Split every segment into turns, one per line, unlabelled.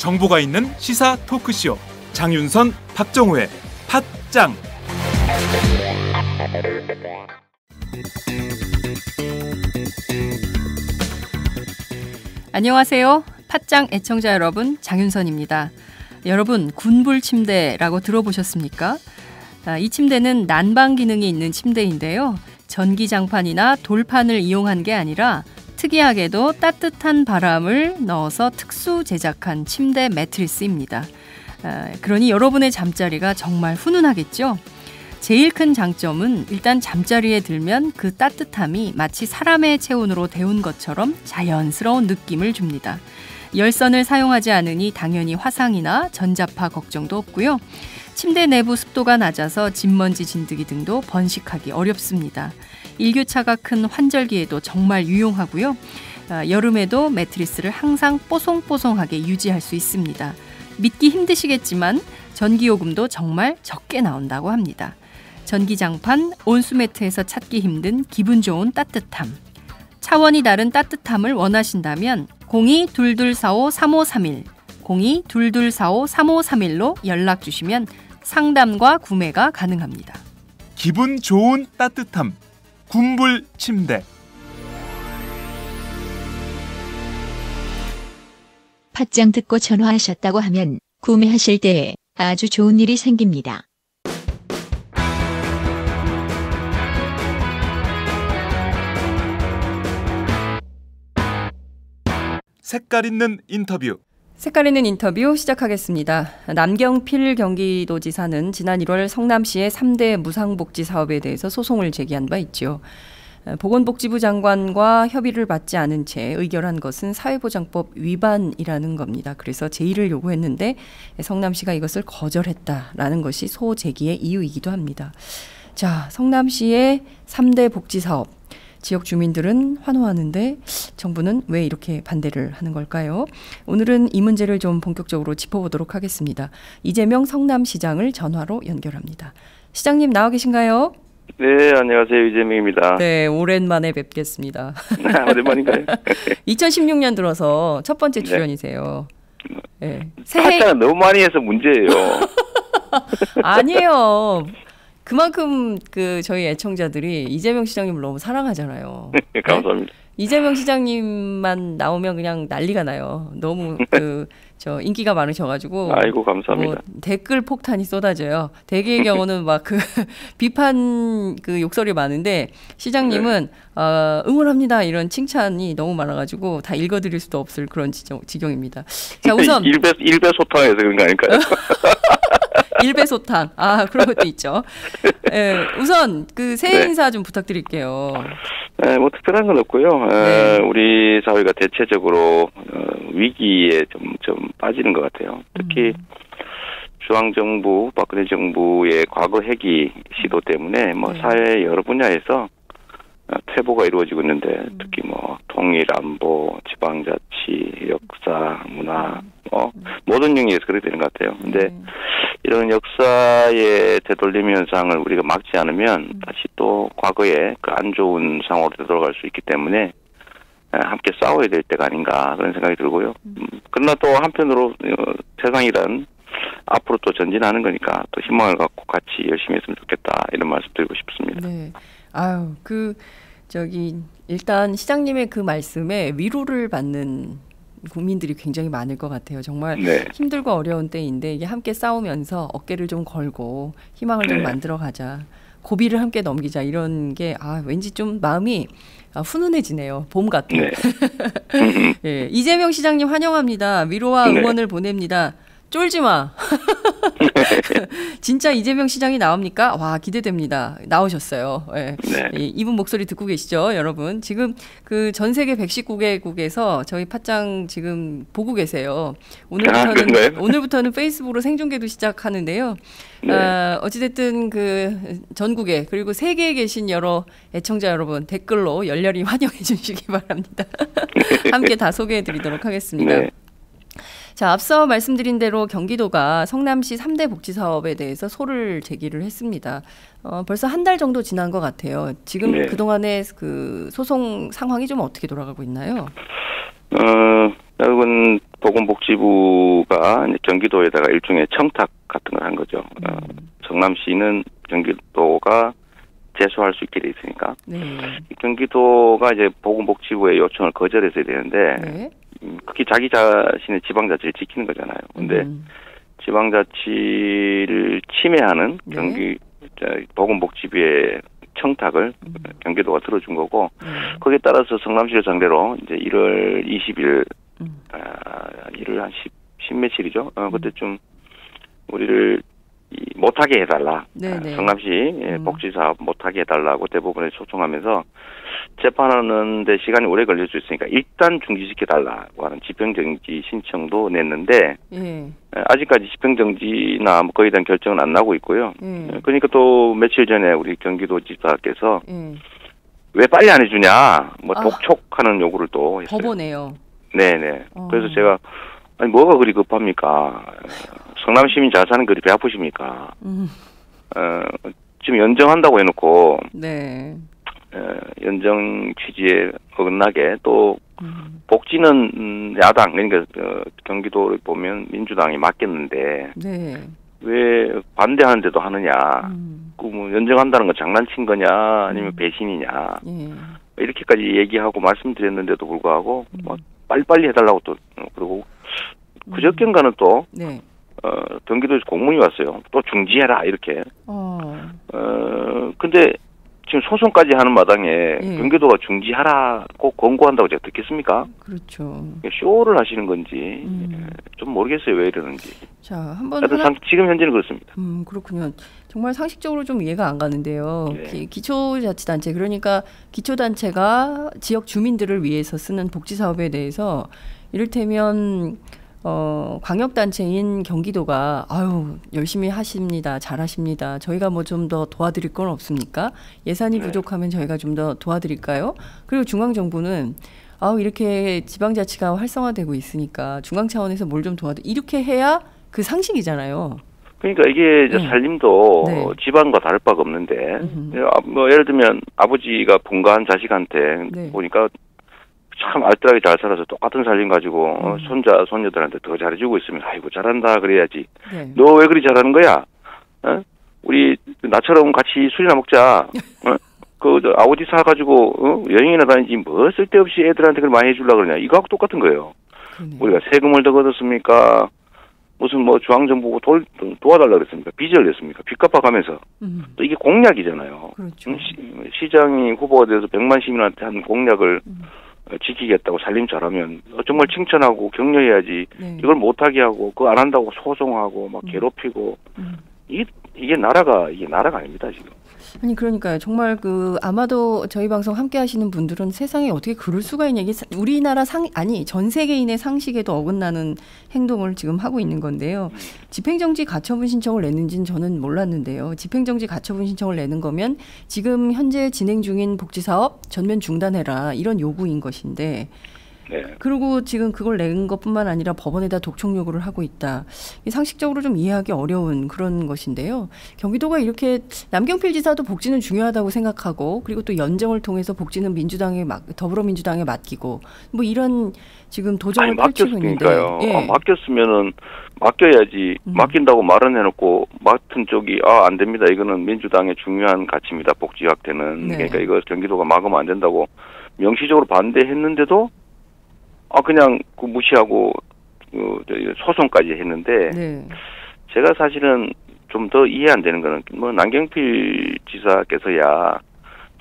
정보가 있는 시사 토크쇼 장윤선, 박정호의 팟짱.
안녕하세요. 팟짱 애청자 여러분, 장윤선입니다. 여러분, 군불 침대라고 들어보셨습니까? 이 침대는 난방 기능이 있는 침대인데요. 전기장판이나 돌판을 이용한 게 아니라 특이하게도 따뜻한 바람을 넣어서 특수 제작한 침대 매트리스입니다. 그러니 여러분의 잠자리가 정말 훈훈하겠죠? 제일 큰 장점은 일단 잠자리에 들면 그 따뜻함이 마치 사람의 체온으로 데운 것처럼 자연스러운 느낌을 줍니다. 열선을 사용하지 않으니 당연히 화상이나 전자파 걱정도 없고요. 침대 내부 습도가 낮아서 진먼지 진드기 등도 번식하기 어렵습니다. 일교차가 큰 환절기에도 정말 유용하고요. 여름에도 매트리스를 항상 뽀송뽀송하게 유지할 수 있습니다. 믿기 힘드시겠지만 전기요금도 정말 적게 나온다고 합니다. 전기장판, 온수매트에서 찾기 힘든 기분 좋은 따뜻함. 차원이 다른 따뜻함을 원하신다면 02-2245-3531, 02-2245-3531로 연락 주시면 상담과 구매가 가능합니다.
기분 좋은 따뜻함, 군불 침대.
팟짱 듣고 전화하셨다고 하면 구매하실 때에 아주 좋은 일이 생깁니다.
색깔 있는 인터뷰.
색깔 있는 인터뷰 시작하겠습니다. 남경필 경기도지사는 지난 1월 성남시의 3대 무상복지 사업에 대해서 소송을 제기한 바 있죠. 보건복지부 장관과 협의를 받지 않은 채 의결한 것은 사회보장법 위반이라는 겁니다. 그래서 제의를 요구했는데 성남시가 이것을 거절했다라는 것이 소 제기의 이유이기도 합니다. 자, 성남시의 3대 복지 사업. 지역 주민들은 환호하는데 정부는 왜 이렇게 반대를 하는 걸까요? 오늘은 이 문제를 좀 본격적으로 짚어보도록 하겠습니다. 이재명 성남시장을 전화로 연결합니다. 시장님 나와 계신가요?
네, 안녕하세요. 이재명입니다.
네, 오랜만에 뵙겠습니다.
오랜만인가요?
2016년 들어서 첫 번째 출연이세요. 네.
팟짱은 너무 많이 해서 문제예요.
아니에요. 그만큼 저희 애청자들이 이재명 시장님을 너무 사랑하잖아요.
감사합니다.
네? 이재명 시장님만 나오면 그냥 난리가 나요. 너무 인기가 많으셔가지고.
아이고, 감사합니다.
댓글 폭탄이 쏟아져요. 대개의 경우는 막 비판 욕설이 많은데 시장님은 응원합니다 이런 칭찬이 너무 많아가지고 다 읽어드릴 수도 없을 그런 지경입니다. 자, 우선
일배 소탕해서 그런 거 아닐까요?
일배소탕. 그런 것도 있죠. 우선 새해 인사 좀 부탁드릴게요.
뭐 특별한 건 없고요. 우리 사회가 대체적으로 위기에 좀 빠지는 것 같아요. 특히 중앙정부, 박근혜 정부의 과거 회기 시도 때문에 사회 여러 분야에서 퇴보가 이루어지고 있는데 특히 통일, 안보, 지방자치, 역사, 문화 모든 영역에서 그렇게 되는 것 같아요. 근데 이런 역사의 되돌림 현상을 우리가 막지 않으면 다시 또 과거의 그 안 좋은 상황으로 되돌아갈 수 있기 때문에 함께 싸워야 될 때가 아닌가 그런 생각이 들고요. 그러나 또 한편으로 세상이란 앞으로 또 전진하는 거니까 또 희망을 갖고 같이 열심히 했으면 좋겠다 이런 말씀 드리고 싶습니다.
네. 일단 시장님의 그 말씀에 위로를 받는 국민들이 굉장히 많을 것 같아요. 정말 힘들고 어려운 때인데 이게 함께 싸우면서 어깨를 좀 걸고 희망을 좀 만들어가자. 고비를 함께 넘기자. 이런 게 왠지 좀 마음이 훈훈해지네요. 봄 같은. 네. 이재명 시장님 환영합니다. 위로와 응원을 보냅니다. 쫄지 마. 진짜 이재명 시장이 나옵니까? 와, 기대됩니다. 나오셨어요. 네. 이분 목소리 듣고 계시죠, 여러분? 지금 전 세계 119개국에서 저희 팟짱 지금 보고 계세요. 오늘부터는 페이스북으로 생중계도 시작하는데요. 어찌됐든 전국에 그리고 세계에 계신 여러 애청자 여러분 댓글로 열렬히 환영해 주시기 바랍니다. 함께 다 소개해 드리도록 하겠습니다. 자, 앞서 말씀드린 대로 경기도가 성남시 3대 복지사업에 대해서 소를 제기를 했습니다. 벌써 한 달 정도 지난 것 같아요. 지금 그동안의 소송 상황이 좀 어떻게 돌아가고 있나요?
여러분 보건복지부가 이제 경기도에다가 일종의 청탁 같은 걸 한 거죠. 성남시는 경기도가 제소할 수 있게 돼 있으니까.
네.
경기도가 이제 보건복지부의 요청을 거절했어야 되는데,
네.
그게 자기 자신의 지방자치를 지키는 거잖아요. 근데 지방자치를 침해하는
네.
보건복지부의 청탁을 경기도가 들어준 거고, 거기에 따라서 성남시를 상대로 이제 1월 20일, 1월 한 10 며칠이죠. 그때쯤 우리를 못하게 해달라.
네네.
성남시 복지사업 못하게 해달라고 대법원에 소송하면서 재판하는데 시간이 오래 걸릴 수 있으니까 일단 중지시켜달라고 하는 집행정지 신청도 냈는데
예.
아직까지 집행정지나 거기에 대한 결정은 안 나고 있고요. 그러니까 또 며칠 전에 우리 경기도지사께서 왜 빨리 안 해주냐, 뭐 독촉하는 요구를 또 했어요.
법원에요.
네네. 그래서 제가 아니 뭐가 그리 급합니까? 성남 시민 잘 사는 그리 배 아프십니까? 지금 연정한다고 해놓고
네.
연정 취지에 어긋나게 또 복지는 야당 그러니까 경기도를 보면 민주당이 맡겼는데
네.
왜 반대하는데도 하느냐? 뭐 연정한다는 건 장난친 거냐 아니면 배신이냐?
예.
이렇게까지 얘기하고 말씀드렸는데도 불구하고 뭐 빨리빨리 해달라고 또 그러고 그저께인가는 또
네.
경기도에서 공문이 왔어요. 또 중지해라 이렇게. 근데 지금 소송까지 하는 마당에 경기도가 중지하라고 권고한다고 제가 듣겠습니까?
그렇죠.
쇼를 하시는 건지 좀 모르겠어요. 왜 이러는지.
자, 한번
지금 현재는 그렇습니다.
그렇군요. 정말 상식적으로 좀 이해가 안 가는데요.
네.
기초자치단체 그러니까 기초단체가 지역 주민들을 위해서 쓰는 복지사업에 대해서 이를테면 광역단체인 경기도가 아유 열심히 하십니다. 잘하십니다. 저희가 뭐 좀 더 도와드릴 건 없습니까? 예산이 부족하면 저희가 좀 더 도와드릴까요? 그리고 중앙정부는 이렇게 지방자치가 활성화되고 있으니까 중앙 차원에서 뭘 좀 도와드 이렇게 해야 그 상식이잖아요.
그러니까 이게 살림도 지방과 다를 바가 없는데 뭐 예를 들면 아버지가 분가한 자식한테 보니까 참 알뜰하게 잘 살아서 똑같은 살림 가지고 손자 손녀들한테 더 잘해주고 있으면 아이고 잘한다 그래야지. 너 왜 그리 잘하는 거야? 우리 나처럼 같이 술이나 먹자. 그 아우디 사 가지고 여행이나 다니지 뭐 쓸데없이 애들한테 그걸 많이 해주려고 그러냐. 이거하고 똑같은 거예요. 우리가 세금을 더 걷었습니까? 무슨 뭐 중앙정부가 도와달라고 그랬습니까? 빚을 냈습니까? 빚 갚아가면서. 또 이게 공약이잖아요.
그렇죠.
시장이 후보가 돼서 100만 시민한테 한 공약을 지키겠다고 살림 잘하면 정말 칭찬하고 격려해야지. 이걸 못하게 하고 그거 안 한다고 소송하고 막 괴롭히고 이게 나라가 아닙니다 지금.
아니 그러니까요. 정말 아마도 저희 방송 함께 하시는 분들은 세상에 어떻게 그럴 수가 있냐. 이게 우리나라 전 세계인의 상식에도 어긋나는 행동을 지금 하고 있는 건데요. 집행정지 가처분 신청을 냈는지는 저는 몰랐는데요. 집행정지 가처분 신청을 내는 거면 지금 현재 진행 중인 복지사업 전면 중단해라 이런 요구인 것인데 그리고 지금 그걸 낸 것뿐만 아니라 법원에다 독촉 요구를 하고 있다. 상식적으로 좀 이해하기 어려운 그런 것인데요. 경기도가 이렇게 남경필 지사도 복지는 중요하다고 생각하고 그리고 또 연정을 통해서 복지는 더불어민주당에 맡기고 뭐 이런 지금 도정을 펼치고 있는데
맡겼으면은 맡겨야지. 맡긴다고 말은 해놓고 맡은 쪽이 안 됩니다. 이거는 민주당의 중요한 가치입니다. 복지 확대는. 그러니까 이거 경기도가 막으면 안 된다고 명시적으로 반대했는데도 그냥 무시하고 소송까지 했는데 제가 사실은 좀 더 이해 안 되는 거는 뭐 남경필 지사께서야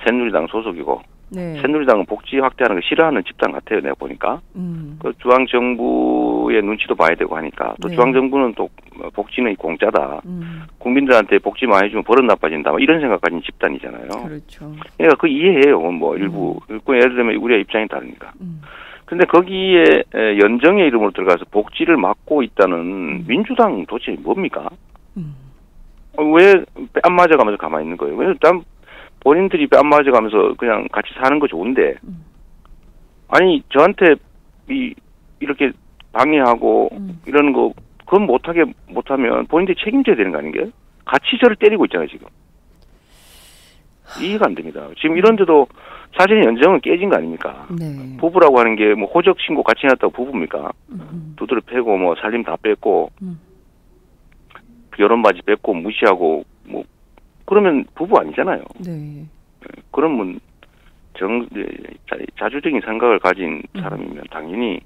새누리당 소속이고 새누리당은 복지 확대하는 걸 싫어하는 집단 같아요. 내가 보니까 그 중앙 정부의 눈치도 봐야 되고 하니까 또 중앙 정부는 또 복지는 공짜다. 국민들한테 복지 많이 해주면 버릇 나빠진다. 뭐 이런 생각 가진 집단이잖아요.
그렇죠.
그러니까 그 이해해요. 뭐 일부 예를 들면 우리가 입장이 다르니까. 근데 거기에 연정의 이름으로 들어가서 복지를 막고 있다는 민주당 도대체 뭡니까? 왜 뺨 맞아가면서 가만히 있는 거예요? 왜 본인들이 뺨 맞아가면서 그냥 같이 사는 거 좋은데 아니 저한테 이렇게 방해하고 이러는 거 그건 못하면 본인들이 책임져야 되는 거 아닌가요? 같이 저를 때리고 있잖아요 지금. 이해가 안 됩니다. 지금 이런데도 사실 연정은 깨진 거 아닙니까?
네.
부부라고 하는 게 뭐 호적 신고 같이 해놨다고 부부입니까? 두드려 패고 뭐 살림 다 뺐고 결혼 바지 뺐고 무시하고 뭐 그러면 부부 아니잖아요.
네.
그러면 자주적인 생각을 가진 사람이면 당연히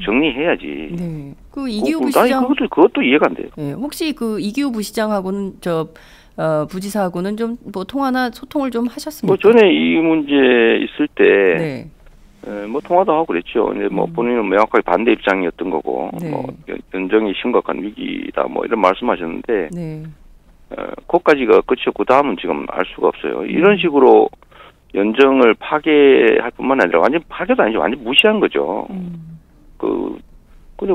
정리해야지.
네. 그 이기호 부시장
그것도 이해가 안 돼요.
네. 혹시 그 이기호 부시장하고는 부지사하고는 좀 뭐 통화나 소통을 좀 하셨습니까?
뭐 전에 이 문제 있을 때
네.
뭐 통화도 하고 그랬죠. 근데 뭐 본인은 명확하게 반대 입장이었던 거고,
네.
뭐 연정이 심각한 위기다 뭐 이런 말씀하셨는데,
네.
그것까지가 끝이었고 다음은 지금 알 수가 없어요. 이런 식으로 연정을 파괴할 뿐만 아니라 완전 파괴도 아니죠. 완전 무시한 거죠. 근데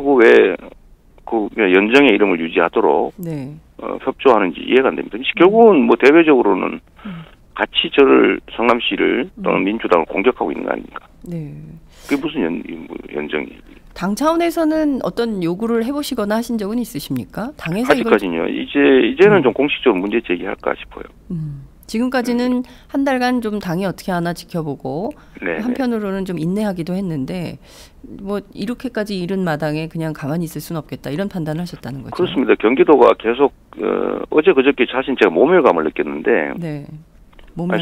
그 연정의 이름을 유지하도록
네.
협조하는지 이해가 안 됩니다. 결국은 뭐 대외적으로는 같이 저를 성남시를 또는 민주당을 공격하고 있는 거 아닙니까?
네.
그게 무슨 연정이?
당 차원에서는 어떤 요구를 해보시거나 하신 적은 있으십니까? 당에서
아직까지는요. 이제는 좀 공식적으로 문제 제기할까 싶어요.
지금까지는 한 달간 좀 당이 어떻게 하나 지켜보고
네.
한편으로는 좀 인내하기도 했는데 뭐 이렇게까지 이른 마당에 그냥 가만히 있을 수는 없겠다 이런 판단을 하셨다는 거죠.
그렇습니다. 경기도가 계속 어제 그저께 사실 제가 모멸감을 느꼈는데
네.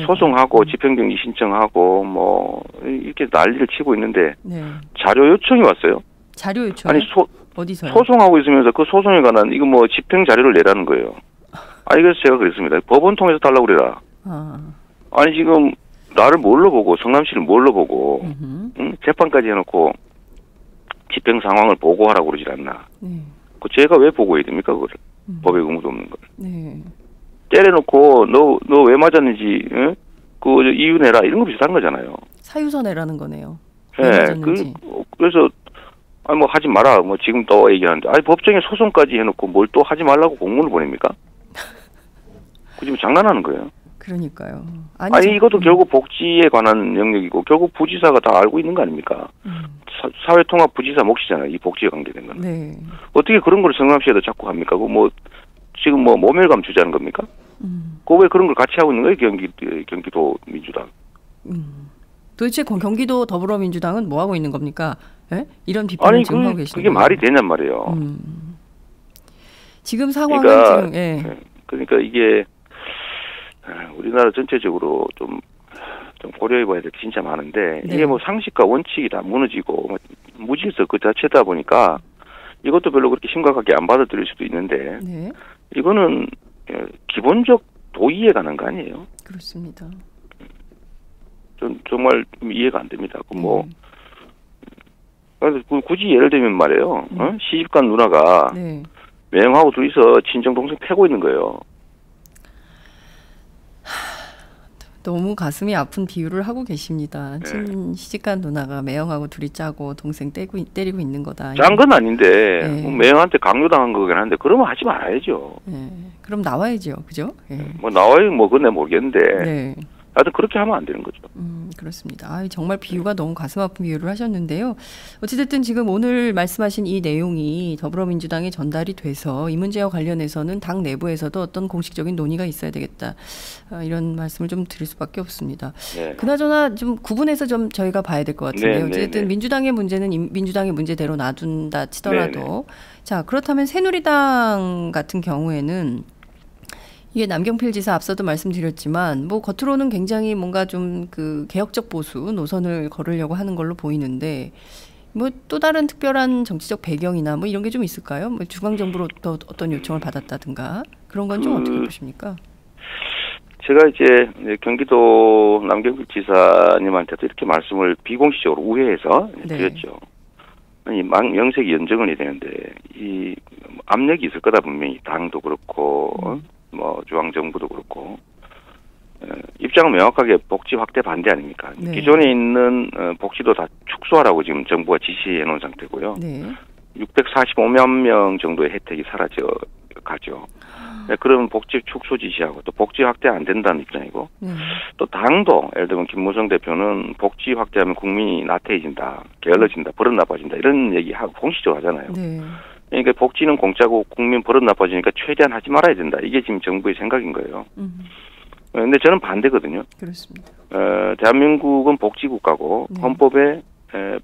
소송하고 집행정지 신청하고 뭐 이렇게 난리를 치고 있는데
네.
자료 요청이 왔어요.
자료 요청?
아니
어디서요?
소송하고 있으면서 그 소송에 관한 이거 뭐 집행 자료를 내라는 거예요. 그래서 제가 그랬습니다. 법원 통해서 달라고 그래라. 아니 지금 나를 뭘로 보고 성남시를 뭘로 보고 응? 재판까지 해놓고 집행 상황을 보고하라고 그러질 않나.
네.
그 제가 왜 보고해야 됩니까 그거를. 법에 의무도 없는 걸.
네.
때려놓고 너 왜 맞았는지 응? 그 이유 내라 이런 거 비슷한 거잖아요.
사유서 내라는 거네요.
네. 그래서 뭐 하지 마라. 뭐 지금 또 얘기하는데 법정에 소송까지 해놓고 뭘 또 하지 말라고 공문을 보냅니까? 그 지금 장난하는 거예요.
그러니까요.
아니 이것도 결국 복지에 관한 영역이고 결국 부지사가 다 알고 있는 거 아닙니까? 사회통합 부지사 몫이잖아요. 이 복지에 관계된 건.
네.
어떻게 그런 걸 성남시에도 자꾸 합니까? 지금 모멸감 주자는 겁니까? 왜 그런 걸 같이 하고 있는 거예요? 경기도 민주당.
도대체 경기도 더불어민주당은 뭐 하고 있는 겁니까? 예? 이런 비판을 지금 하고 계시는
그게 말이 되냔 말이에요.
지금 상황은
그러니까 이게 우리나라 전체적으로 좀 고려해봐야 될 게 진짜 많은데 이게 뭐 상식과 원칙이 다 무너지고 무질서 그 자체다 보니까 이것도 별로 그렇게 심각하게 안 받아들일 수도 있는데 이거는 기본적 도의에 관한 거 아니에요?
그렇습니다.
정말 이해가 안 됩니다. 굳이 예를 들면 말이에요. 시집간 누나가 매형하고 둘이서 친정 동생 패고 있는 거예요.
너무 가슴이 아픈 비유를 하고 계십니다. 시집간 누나가 매형하고 둘이 짜고 동생 때리고 있는 거다.
짠 건 아닌데 매형한테 강요당한 거긴 한데 그러면 하지 말아야죠.
그럼 나와야죠. 그죠?
뭐 나와요. 뭐 그건 모르겠는데. 하여튼 그렇게 하면 안 되는 거죠.
그렇습니다. 정말 비유가 너무 가슴 아픈 비유를 하셨는데요. 어찌됐든 지금 오늘 말씀하신 이 내용이 더불어민주당에 전달이 돼서 이 문제와 관련해서는 당 내부에서도 어떤 공식적인 논의가 있어야 되겠다. 이런 말씀을 좀 드릴 수밖에 없습니다. 그나저나 좀 구분해서 좀 저희가 봐야 될 것 같은데요. 어쨌든 민주당의 문제는 민주당의 문제대로 놔둔다 치더라도 자, 그렇다면 새누리당 같은 경우에는 이게 남경필 지사 앞서도 말씀드렸지만 뭐 겉으로는 굉장히 뭔가 좀 그 개혁적 보수 노선을 걸으려고 하는 걸로 보이는데 뭐 또 다른 특별한 정치적 배경이나 뭐 이런 게 좀 있을까요? 뭐 중앙정부로부터 어떤 요청을 받았다든가 그런 건 좀 어떻게 보십니까?
제가 이제 경기도 남경필 지사님한테도 이렇게 말씀을 비공식적으로 우회해서 드렸죠. 아니 명색이 연정원이 되는데 이 압력이 있을 거다 분명히 당도 그렇고 뭐 중앙정부도 그렇고 입장은 명확하게 복지 확대 반대 아닙니까? 기존에 있는 복지도 다 축소하라고 지금 정부가 지시해 놓은 상태고요. 645만 명 정도의 혜택이 사라져 가죠. 그런 복지 축소 지시하고 또 복지 확대 안 된다는 입장이고 또 당도 예를 들면 김무성 대표는 복지 확대하면 국민이 나태해진다, 게을러진다, 버릇 나빠진다 이런 얘기하고 공식적으로 하잖아요. 그러니까 복지는 공짜고 국민 버릇 나빠지니까 최대한 하지 말아야 된다. 이게 지금 정부의 생각인 거예요. 근데 저는 반대거든요.
그렇습니다.
대한민국은 복지국가고
네.
헌법에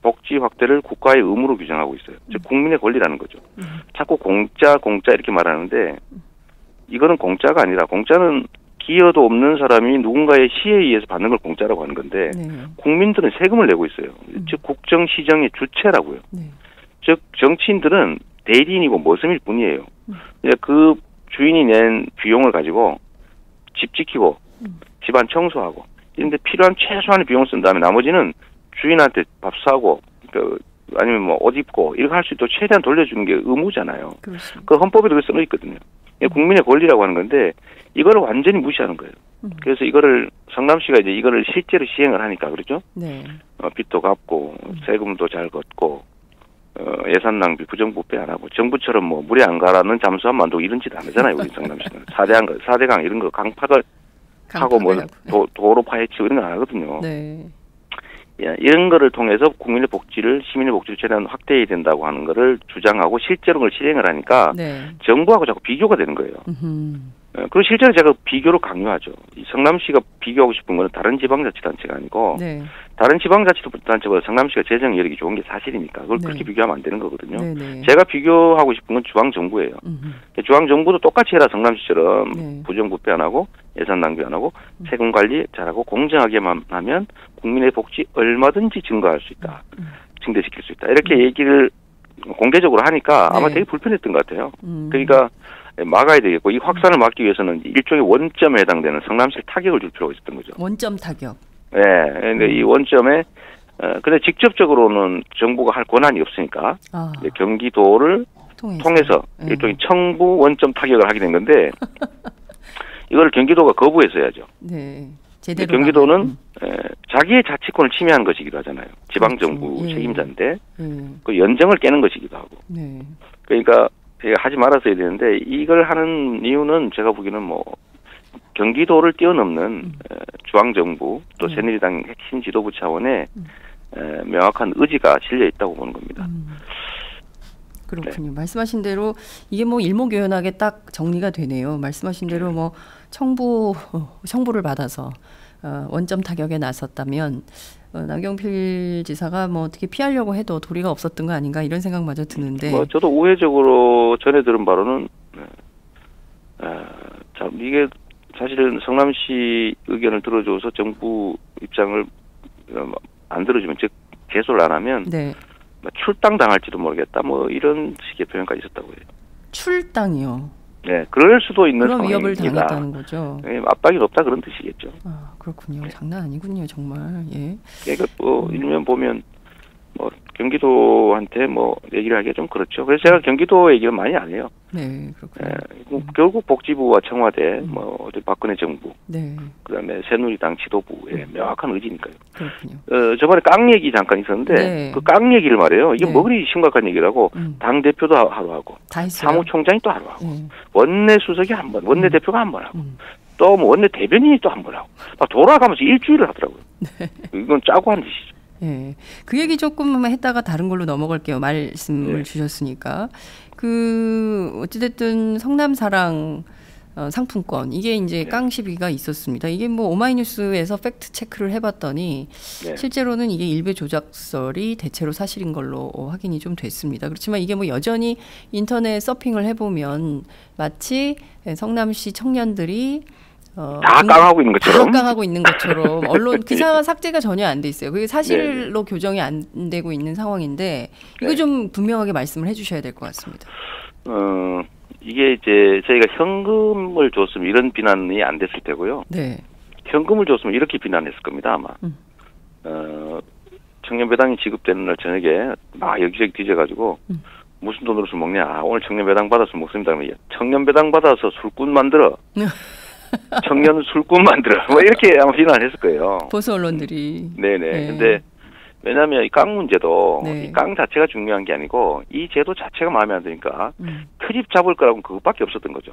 복지 확대를 국가의 의무로 규정하고 있어요. 즉 국민의 권리라는 거죠. 자꾸 공짜 이렇게 말하는데 이거는 공짜가 아니라 공짜는 기여도 없는 사람이 누군가의 시에 의해서 받는 걸 공짜라고 하는 건데
네.
국민들은 세금을 내고 있어요. 즉 국정 시정의 주체라고요.
네.
즉 정치인들은 대리인이고 모섬일 뿐이에요. 그 주인이 낸 비용을 가지고 집 지키고 집안 청소하고 이런 데 필요한 최소한의 비용을 쓴 다음에 나머지는 주인한테 밥 사고 아니면 뭐 옷 입고 이렇게 할 수 있도록 최대한 돌려주는 게 의무잖아요.
그렇습니다.
그 헌법에도 그렇게 써 있거든요. 국민의 권리라고 하는 건데 이거를 완전히 무시하는 거예요. 그래서 이거를 성남시가 이제 이거를 실제로 시행을 하니까 그렇죠.
네.
빚도 갚고 세금도 잘 걷고 예산 낭비 부정부패 안 하고 정부처럼 뭐 물에 안 가라는 잠수함 만들고 이런 짓 안 하잖아요. 우리 성남시는 4대강 이런 거 강파가 하고 뭐 도로 파헤치고 이런 거 안 하거든요.
네.
이런 거를 통해서 국민의 복지를 시민의 복지를 최대한 확대해야 된다고 하는 거를 주장하고 실제로 그걸 실행을 하니까
네.
정부하고 자꾸 비교가 되는 거예요. 그리고 실제로 제가 비교를 강요하죠. 이 성남시가 비교하고 싶은 거는 다른 지방자치단체가 아니고
네.
다른 지방자치단체보다 성남시가 재정 여력이 좋은 게 사실이니까 그걸
네.
그렇게 비교하면 안 되는 거거든요.
네. 네.
제가 비교하고 싶은 건 중앙정부예요. 중앙정부도 똑같이 해라 성남시처럼
네.
부정부패 안 하고 예산 낭비 안 하고 세금 관리 잘하고 공정하게만 하면 국민의 복지 얼마든지 증가할 수 있다. 증대시킬 수 있다. 이렇게 얘기를 공개적으로 하니까 아마
네.
되게 불편했던 것 같아요. 그러니까 막아야 되겠고 이 확산을 막기 위해서는 일종의 원점에 해당되는 성남시를 타격을 줄 필요가 있었던 거죠.
원점 타격.
네. 근데 이 원점에 근데 직접적으로는 정부가 할 권한이 없으니까 경기도를 통해서
네.
일종의 청부 원점 타격을 하게 된 건데 이걸 경기도가 거부했어야죠.
네. 제대로
경기도는 자기의 자치권을 침해하는 것이기도 하잖아요. 지방정부
그렇죠. 예.
책임자인데 그 연정을 깨는 것이기도 하고.
네.
그러니까 하지 말았어야 되는데 이걸 하는 이유는 제가 보기에는 뭐 경기도를 뛰어넘는 중앙정부 또 새누리당 핵심 지도부 차원의 명확한 의지가 실려 있다고 보는 겁니다.
그렇군요. 네. 말씀하신 대로 이게 뭐 일목요연하게 딱 정리가 되네요. 말씀하신 대로 뭐 청부를 받아서 원점 타격에 나섰다면 남경필 지사가 뭐 어떻게 피하려고 해도 도리가 없었던 거 아닌가 이런 생각마저 드는데.
뭐 저도 우회적으로 전해 들은 바로는 참 이게 사실은 성남시 의견을 들어줘서 정부 입장을 안 들어주면 즉 제소를 안 하면
네.
출당 당할지도 모르겠다 뭐 이런 식의 표현까지 있었다고 해요.
출당이요.
네, 그럴 수도 있는
그런
상황입니다.
위협을 당했다는 거죠.
네, 압박이 높다 그런 뜻이겠죠.
아 그렇군요. 네. 장난 아니군요, 정말. 예.
그러니까 뭐 일면 보면 뭐 경기도한테 뭐 얘기를 하기가 좀 그렇죠. 그래서 제가 경기도 얘기를 많이 안 해요.
네, 그렇군요.
네, 결국 복지부와 청와대, 뭐 어디 박근혜 정부,
네.
그다음에 새누리당 지도부의 명확한 의지니까요.
그렇군요.
저번에 깡 얘기 잠깐 있었는데
네.
그 깡 얘기를 말해요. 이게
네.
뭐 그리 심각한 얘기라고 당 대표도 하루 하고,
다 했어요.
사무총장이 또 하루 하고, 원내 수석이 한 번, 원내 대표가 한 번 하고, 또 뭐 원내 대변인이 또 한 번 하고, 막 돌아가면서 일주일을 하더라고요.
네.
이건 짜고 한 짓이죠.
예, 그 얘기 조금 했다가 다른 걸로 넘어갈게요. 말씀을 주셨으니까 어찌됐든 성남사랑 상품권 이게 이제 깡 시비가 있었습니다. 이게 뭐 오마이뉴스에서 팩트 체크를 해봤더니 실제로는 이게 일베 조작설이 대체로 사실인 걸로 확인이 좀 됐습니다. 그렇지만 이게 뭐 여전히 인터넷 서핑을 해보면 마치 성남시 청년들이
다 깡하고 있는 것처럼.
다 깡하고 있는 것처럼 언론 기사 삭제가 전혀 안 돼 있어요. 그게 사실로 교정이 안 되고 있는 상황인데 이거 좀 분명하게 말씀을 해주셔야 될 것 같습니다.
이게 이제 저희가 현금을 줬으면 이런 비난이 안 됐을 테고요.
네.
현금을 줬으면 이렇게 비난했을 겁니다 아마. 청년배당이 지급되는 날 저녁에 막 여기저기 뒤져가지고 무슨 돈으로 술 먹냐. 오늘 청년배당 받아서 먹습니다. 그러면 청년배당 받아서 술꾼 만들어. 청년 술꾼 만들어. 뭐 이렇게 아마 비난했을 거예요.
보수 언론들이.
네네.
네.
근데 왜냐하면 이 깡 문제도
네.
이 깡 자체가 중요한 게 아니고 이 제도 자체가 마음에 안 드니까 트집 잡을 거라고는 그것밖에 없었던 거죠.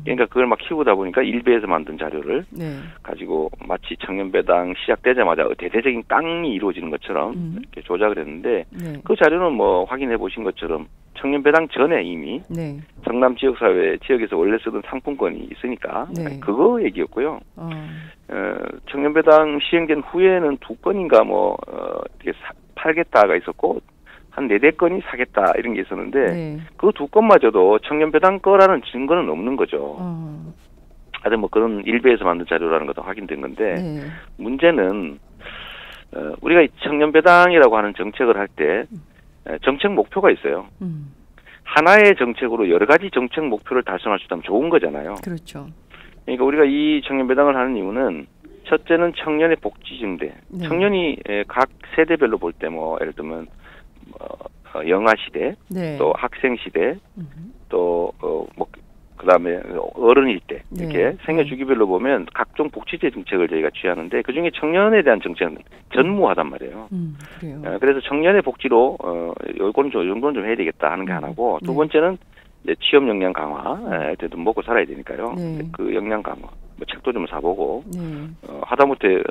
그러니까 그걸 막 키우다 보니까 일베에서 만든 자료를 가지고 마치 청년배당 시작되자마자 대대적인 깡이 이루어지는 것처럼 이렇게 조작을 했는데 그 자료는 뭐 확인해 보신 것처럼 청년 배당 전에 이미
네.
성남 지역사회 지역에서 원래 쓰던 상품권이 있으니까
네.
그거 얘기였고요. 청년 배당 시행된 후에는 2건인가 이렇게 팔겠다가 있었고 한 4-5건이 사겠다 이런 게 있었는데
네.
그 2건마저도 청년 배당 거라는 증거는 없는 거죠. 하여튼 그런 일베에서 만든 자료라는 것도 확인된 건데
네.
문제는 우리가 이 청년 배당이라고 하는 정책을 할 때 정책 목표가 있어요. 하나의 정책으로 여러 가지 정책 목표를 달성할 수 있다면 좋은 거잖아요.
그렇죠.
그러니까 우리가 이 청년 배당을 하는 이유는 첫째는 청년의 복지 증대.
네.
청년이 각 세대별로 볼 때 예를 들면 영아 시대,
네.
또 학생 시대, 또 그다음에 어른일 때 이렇게
네.
생애 주기별로 보면 각종 복지제 정책을 저희가 취하는데 그중에 청년에 대한 정책은 전무하단 말이에요.
그래요.
그래서 청년의 복지로 요거는 좀 해야 되겠다 하는 게 하나고 두 번째는 이제 취업 역량 강화, 어쨌든 먹고 살아야 되니까요.
네.
그 역량 강화, 책도 좀 사보고
네.
하다못해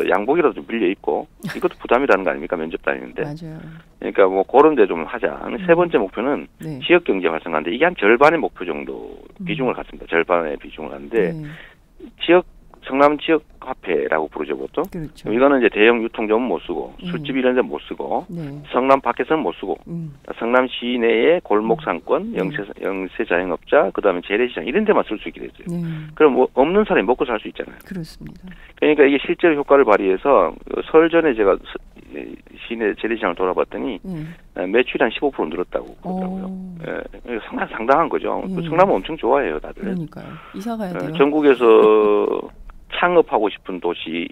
양복이라도 좀 빌려 입고 이것도 부담이라는 거 아닙니까 면접 다니는데.
맞아요.
그러니까 그런 데 좀 하자. 세 번째 목표는
네.
지역 경제 활성화인데 이게 한 절반의 목표 정도 비중을 갖습니다. 절반의 비중을 하는데 성남 지역 화폐라고 부르죠 보통.
그렇죠.
이거는 이제 대형 유통점은 못 쓰고 술집 이런 데 못 쓰고
네.
성남 밖에서는 못 쓰고 성남 시내의 골목 상권, 영세 자영업자, 그다음에 재래시장 이런 데만 쓸 수 있게 됐어요.
네.
그럼 없는 사람이 먹고 살 수 있잖아요.
그렇습니다.
그러니까 이게 실제로 효과를 발휘해서 설 전에 제가 시내 재래시장을 돌아봤더니 매출이 한 15% 늘었다고 그러더라고요. 상당한 거죠. 성남은 엄청 좋아해요, 다들.
그러니까요. 이사 가야 돼요.
전국에서 창업하고 싶은 도시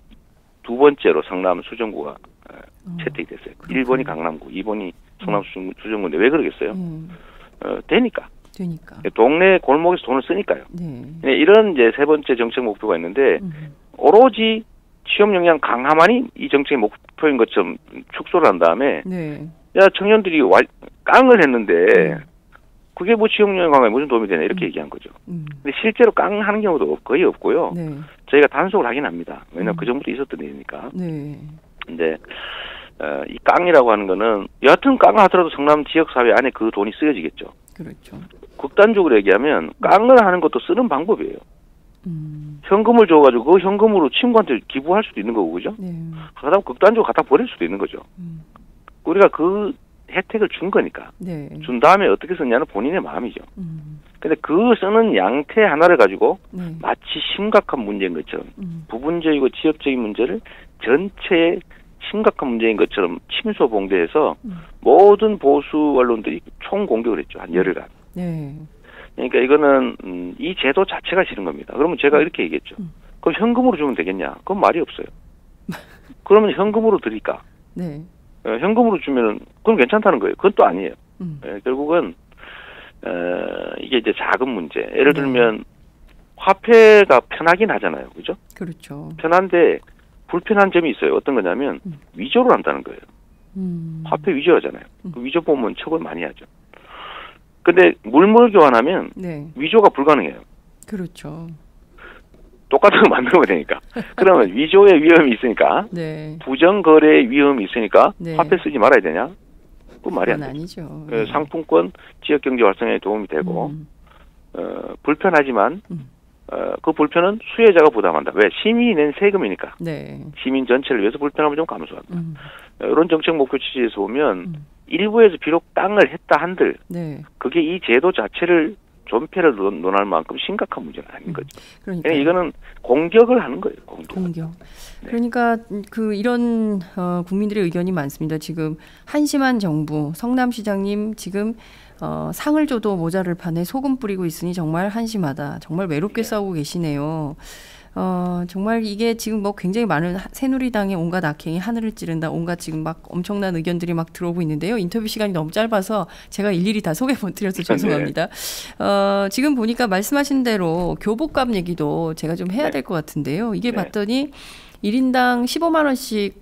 2번째로 성남 수정구가 채택이 됐어요. 1번이 강남구, 2번이 성남 수정구인데 왜 그러겠어요? 되니까. 동네 골목에서 돈을 쓰니까요. 네. 이런 이제 세 번째 정책 목표가 있는데 오로지 취업 역량 강화만이 이 정책의 목표인 것처럼 축소를 한 다음에 야 청년들이 깡을 했는데 그게 취업 역량 강화에 무슨 도움이 되냐 이렇게 얘기한 거죠. 근데 실제로 깡하는 경우도 거의 없고요. 저희가 단속을 하긴 합니다. 왜냐하면 그 전부터 있었던 일이니까. 근데 이 깡이라고 하는 거는 여하튼 깡을 하더라도 성남 지역사회 안에 그 돈이 쓰여지겠죠.
그렇죠.
극단적으로 얘기하면 깡을 하는 것도 쓰는 방법이에요. 현금을 줘가지고 그 현금으로 친구한테 기부할 수도 있는 거고, 그죠? 그러다 극단적으로 갖다 버릴 수도 있는 거죠. 우리가 그 혜택을 준 거니까. 준 다음에 어떻게 썼냐는 본인의 마음이죠. 근데 그 쓰는 양태 하나를 가지고 마치 심각한 문제인 것처럼 부분적이고 지역적인 문제를 전체의 심각한 문제인 것처럼 침소봉대해서 모든 보수 언론들이 총공격을 했죠. 한 열흘간. 그러니까 이거는 이 제도 자체가 싫은 겁니다. 그러면 제가 이렇게 얘기했죠. 그럼 현금으로 주면 되겠냐? 그건 말이 없어요. 그러면 현금으로 드릴까? 현금으로 주면은 그건 괜찮다는 거예요. 그건 또 아니에요. 결국은 이게 이제 작은 문제. 예를 들면 화폐가 편하긴 하잖아요. 그죠?
그렇죠.
편한데 불편한 점이 있어요. 어떤 거냐면 위조를 한다는 거예요. 화폐 위조하잖아요. 그 위조 보면 처벌 많이 하죠. 근데 물물 교환하면 위조가 불가능해요.
그렇죠.
똑같은 거 만들면 되니까. 그러면 위조의 위험이 있으니까 부정거래의 위험이 있으니까 화폐 쓰지 말아야 되냐? 그건 말이 안 되죠. 상품권 지역경제 활성화에 도움이 되고 불편하지만 그 불편은 수혜자가 부담한다. 왜? 시민이 낸 세금이니까. 시민 전체를 위해서 불편함을 좀 감수한다. 이런 정책 목표 취지에서 보면 일부에서 비록 땅을 했다 한들 그게 이 제도 자체를 존폐를 논할 만큼 심각한 문제는 아닌 거죠. 그러니까 이거는 공격을 하는 거예요. 공격.
그러니까 이런 국민들의 의견이 많습니다. 지금 한심한 정부, 성남시장님 지금 상을 줘도 모자를 판에 소금 뿌리고 있으니 정말 한심하다. 정말 외롭게 싸우고 계시네요. 정말 이게 지금 굉장히 많은 새누리당의 온갖 악행이 하늘을 찌른다. 온갖 지금 엄청난 의견들이 들어오고 있는데요. 인터뷰 시간이 너무 짧아서 제가 일일이 다 소개 못 드려서 죄송합니다. 지금 보니까 말씀하신 대로 교복값 얘기도 제가 좀 해야 될 것 같은데요. 이게 봤더니 1인당 15만 원씩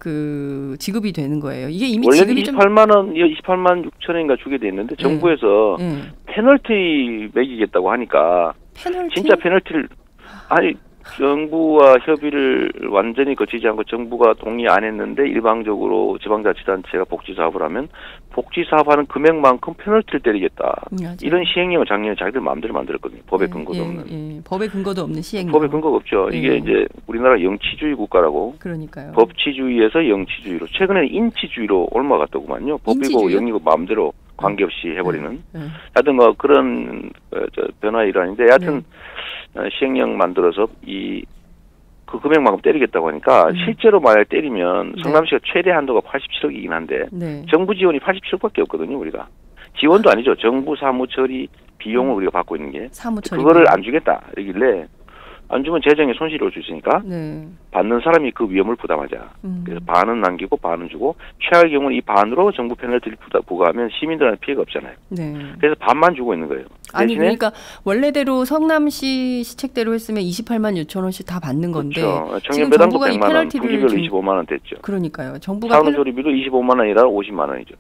지급이 되는 거예요. 이게 이미
원래는 28만 6천 원인가 주게 돼 있는데 정부에서 페널티 매기겠다고 하니까 진짜 페널티를 정부와 협의를 완전히 거치지 않고 정부가 동의 안 했는데 일방적으로 지방자치단체가 복지사업을 하면 복지사업하는 금액만큼 페널티를 때리겠다.
맞아요.
이런 시행령을 작년에 자기들 마음대로 만들었거든요. 법에 근거도 없는.
예. 법에 근거도 없는 시행령.
법에 근거가 없죠.
예.
이게 이제 우리나라 영치주의 국가라고.
그러니까요.
법치주의에서 영치주의로. 최근에는 인치주의로 올라갔더구만요. 법이고
인치주의요?
영이고 마음대로 관계없이 해버리는.
예.
하여튼 뭐 그런 변화의 일환인데 하여튼 시행령 만들어서 그 금액만큼 때리겠다고 하니까 실제로 만약에 때리면 성남시가 최대 한도가 87억이긴 한데
네.
정부 지원이 87억밖에 없거든요. 우리가 지원도 아니죠. 정부 사무 처리 비용을 우리가 받고 있는 게
사무 처리
그거를 안 주겠다 이러길래 안 주면 재정에 손실이 올 수 있으니까
네.
받는 사람이 그 위험을 부담하자. 그래서 반은 남기고 반은 주고 최악의 경우는 이 반으로 정부 페널티를 부과하면 시민들한테 피해가 없잖아요.
네.
그래서 반만 주고 있는 거예요.
아니 그러니까 원래대로 성남시 시책대로 했으면 28만 6천 원씩 다 받는 건데
그렇죠.
지금
청년배당도
정부가 이
100만 원,
페널티를
분기별로 25만 원 됐죠.
그러니까요. 정부가
산후조리비도 25만 원이라 50만 원이죠.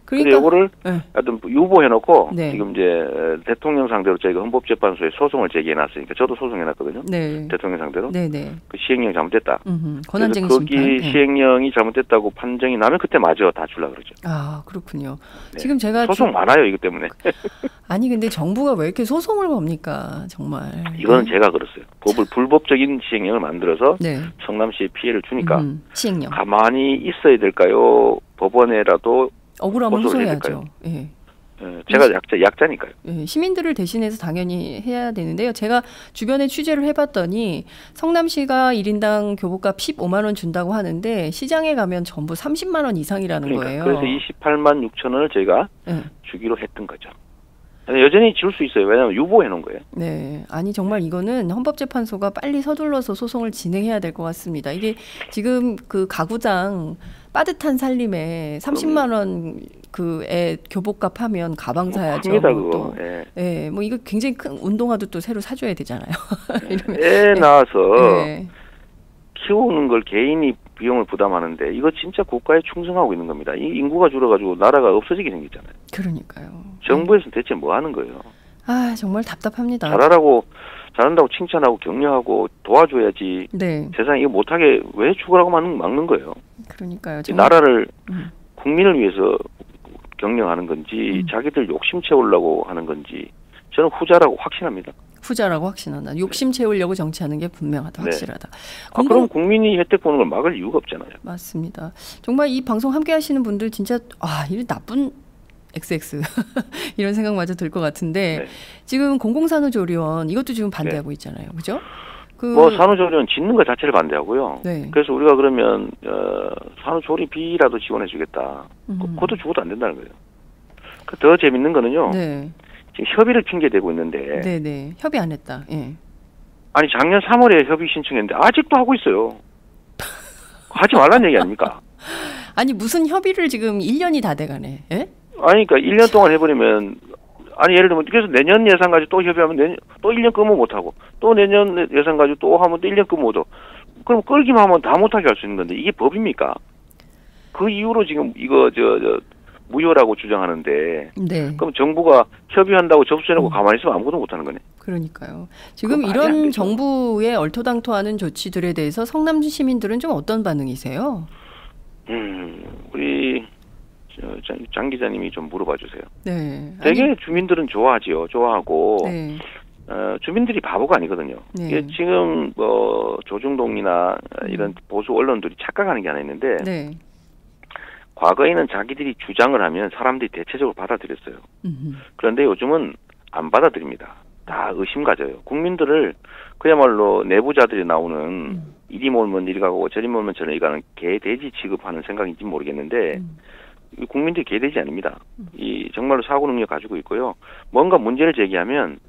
그러니까
근데 이거를
네.
하여튼 유보해놓고
네.
지금 이제 대통령 상대로 저희가 헌법재판소에 소송을 제기해놨으니까 저도 소송해놨거든요.
네.
대통령 상대로.
네네.
그 시행령이 잘못됐다.
권한쟁의
그래서 거기
심판. 네.
시행령이 잘못됐다고 판정이 나면 그때 마저 다 주려고 그러죠.
아 그렇군요.
네.
지금 제가
소송 많아요 이것 때문에.
아니 근데 정부가 왜 이렇게 소송을 겁니까 정말.
이거는 제가 그랬어요. 불법적인 시행령을 만들어서
네.
성남시에 피해를 주니까
시행령.
가만히 있어야 될까요? 법원에라도
억울하면
고소를 해야
호소해야죠. 예.
제가 약자니까요.
예, 시민들을 대신해서 당연히 해야 되는데요. 제가 주변에 취재를 해봤더니 성남시가 1인당 교복값 15만 원 준다고 하는데 시장에 가면 전부 30만 원 이상이라는
그러니까,
거예요.
그래서 28만 6천 원을 저희가
네.
주기로 했던 거죠. 여전히 지울 수 있어요. 왜냐하면 유보해 놓은 거예요.
네. 아니 정말 이거는 헌법재판소가 빨리 서둘러서 소송을 진행해야 될 것 같습니다. 이게 지금 그 가구당 빠듯한 살림에 30만 원 그애 교복값 하면 가방 사야죠.
큽니다,
뭐
그거.
또.
예.
예, 뭐 이거 굉장히 큰 운동화도 또 새로 사줘야 되잖아요.
애 낳아서
예.
키우는 걸 개인이 비용을 부담하는데 이거 진짜 국가에 충성하고 있는 겁니다. 이 인구가 줄어가지고 나라가 없어지게 생겼잖아요.
그러니까요.
정부에서는 대체 뭐 하는 거예요?
아 정말 답답합니다.
잘한다고 칭찬하고 격려하고 도와줘야지.
네.
세상에 이거 못하게 왜 죽으라고 막는 거예요?
그러니까요.
나라를 국민을 위해서 경영하는 건지 자기들 욕심 채우려고 하는 건지 저는 후자라고 확신합니다.
후자라고 확신한다. 욕심 채우려고 정치하는 게 분명하다. 확실하다.
그럼 국민이 혜택 보는 걸 막을 이유가 없잖아요.
맞습니다. 정말 이 방송 함께 하시는 분들 진짜 이 나쁜 XX 이런 생각마저 들 것 같은데
네.
지금 공공산후조리원 이것도 지금 반대하고 있잖아요. 그죠?
산후조리원 짓는 것 자체를 반대하고요.
네.
그래서 우리가 그러면 산후조리비라도 지원해 주겠다. 그것도 죽어도 안 된다는 거예요. 더 재밌는 거는요.
네.
지금 협의를 핑계대고 있는데.
네네. 협의 안 했다. 예.
아니 작년 3월에 협의 신청했는데 아직도 하고 있어요. 하지 말라는 얘기 아닙니까?
아니 무슨 협의를 지금 1년이 다 돼가네. 예?
아니 그러니까 1년 동안 해버리면 예를 들면 그래서 내년 예산 가지고 또 협의하면 또 1년 끄면 못하고 또 내년 예산 가지고 또 하면 또 1년 끄면 못하고 그럼 끌기만 하면 다 못하게 할 수 있는 건데 이게 법입니까? 그 이후로 지금 이거 무효라고 주장하는데
네.
그럼 정부가 협의한다고 접수해놓고 가만히 있으면 아무것도 못하는 거네.
그러니까요. 지금 이런 정부의 얼토당토하는 조치들에 대해서 성남 시민들은 좀 어떤 반응이세요?
우리 장 기자님이 좀 물어봐 주세요.
네.
되게 주민들은 좋아하지요. 좋아하고
네.
주민들이 바보가 아니거든요.
네.
이게 지금 조중동이나 이런 보수 언론들이 착각하는 게 하나 있는데
네.
과거에는 자기들이 주장을 하면 사람들이 대체적으로 받아들였어요. 그런데 요즘은 안 받아들입니다. 다 의심 가져요. 국민들을 그야말로 내부자들이 나오는 이리 몰면 이리 가고 저리 몰면 저리 가는 개, 돼지 취급하는 생각인지 모르겠는데 국민들이 개, 돼지 아닙니다. 이 정말로 사고 능력 가지고 있고요. 뭔가 문제를 제기하면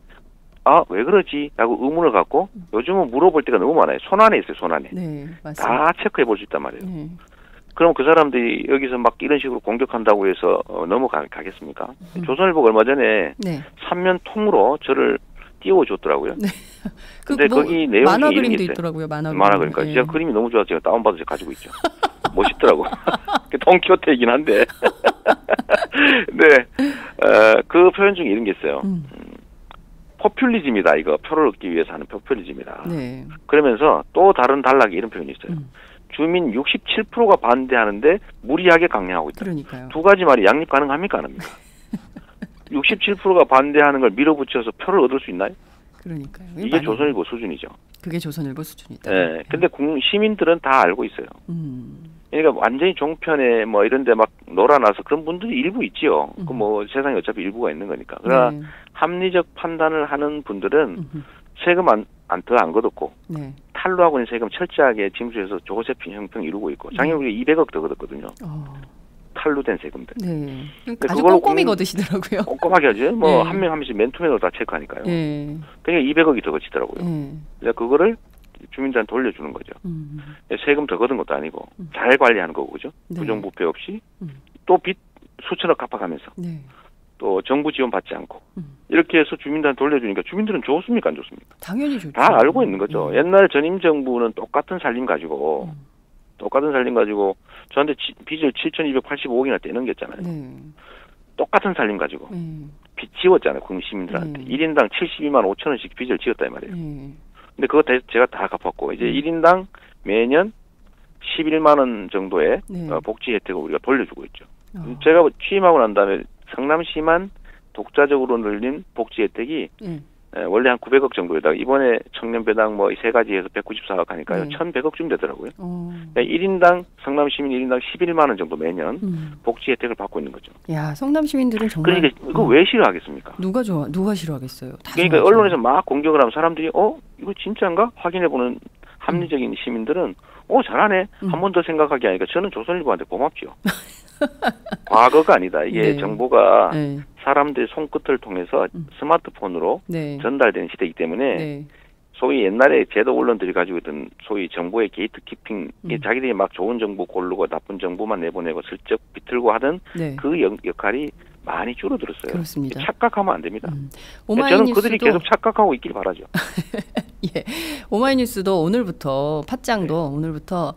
왜 그러지? 라고 의문을 갖고 요즘은 물어볼 때가 너무 많아요. 손안에 있어요. 손안에.
네, 맞습니다.
다 체크해 볼 수 있단 말이에요.
네.
그럼 그 사람들이 여기서 막 이런 식으로 공격한다고 해서 넘어가겠습니까? 조선일보가 얼마 전에
네.
3면 통으로 저를 띄워줬더라고요.
네.
근데 거기 내용이
만화
이런
그림도
게 있어요.
있더라고요. 만화
그러니까
그림.
제가 그림이 너무 좋아서 제가 다운받아서 가지고 있죠. 멋있더라고. 돈키호테이긴 한데. 네. 그 표현 중에 이런 게 있어요. 포퓰리즘이다. 이거 표를 얻기 위해서 하는 포퓰리즘이다.
네.
그러면서 또 다른 단락에 이런 표현이 있어요. 주민 67%가 반대하는데 무리하게 강행하고 있다.
그러니까요.
두 가지 말이 양립 가능합니까? 안 합니까? 67%가 반대하는 걸 밀어붙여서 표를 얻을 수 있나요?
그러니까요.
이게 조선일보 수준이죠.
그게 조선일보 수준이다.
네. 근데 시민들은 다 알고 있어요. 그러니까 완전히 종편에 뭐 이런 데 막 놀아나서 그런 분들이 일부 있지요. 그 뭐 세상에 어차피 일부가 있는 거니까. 그러나
네.
합리적 판단을 하는 분들은 세금 더 안 걷었고
네.
탈루하고 있는 세금 철저하게 징수해서 조세핀 형평 이루고 있고 작년 우리 200억 더 걷었거든요. 탈루된 세금들.
네.
근데
아주
그걸로
꼼꼼히 걷으시더라고요.
꼼꼼하게 하죠. 뭐
네.
한 명 한 명씩 맨투맨으로 다 체크하니까요.
네.
그러니까 200억이 더 걷히더라고요.
네.
그래서 그거를 주민들한테 돌려주는 거죠. 세금 더 걷은 것도 아니고 잘 관리하는 거고 그죠.
네.
부정부패 없이 또 빚 수천억 갚아가면서
네.
또 정부 지원 받지 않고 이렇게 해서 주민들한테 돌려주니까 주민들은 좋습니까 안 좋습니까?
당연히 좋죠.
다 알고 있는 거죠. 옛날 전임 정부는 똑같은 살림 가지고 저한테 빚을 7,285억이나 떼넘겼잖아요.
네.
똑같은 살림 가지고 빚 지웠잖아요. 국민 시민들한테. 1인당 72만 5천 원씩 빚을 지었다 이 말이에요. 근데 그거 제가 다 갚았고 이제 1인당 매년 11만 원 정도의 복지 혜택을 우리가 돌려주고 있죠. 제가 취임하고 난 다음에 성남시만 독자적으로 늘린 복지 혜택이 원래 한 900억 정도에다가 이번에 청년 배당 뭐 세 가지 해서 194억 하니까요. 1,100억쯤 되더라고요. 그러니까 1인당 성남 시민 1인당 11만 원 정도 매년 복지 혜택을 받고 있는 거죠.
야, 성남 시민들은 정말
그러니까 이거 왜 싫어하겠습니까?
누가 싫어하겠어요? 다
그러니까
좋아하죠.
언론에서 막 공격을 하면 사람들이 이거 진짜인가? 확인해 보는 합리적인 시민들은 잘하네. 한 번 더 생각하게 하니까 저는 조선일보한테 고맙죠. 과거가 아니다. 이게
네.
정보가
네.
사람들의 손끝을 통해서 스마트폰으로
네.
전달되는 시대이기 때문에
네.
소위 옛날에 제도 언론들이 가지고 있던 소위 정보의 게이트키핑, 자기들이 막 좋은 정보 고르고 나쁜 정보만 내보내고 슬쩍 비틀고 하던
네.
그 역할이 많이 줄어들었어요.
그렇습니다.
착각하면 안 됩니다.
오마이뉴스도
저는 그들이 계속 착각하고 있길 바라죠.
예, 오마이뉴스도 오늘부터 팟짱도 오늘부터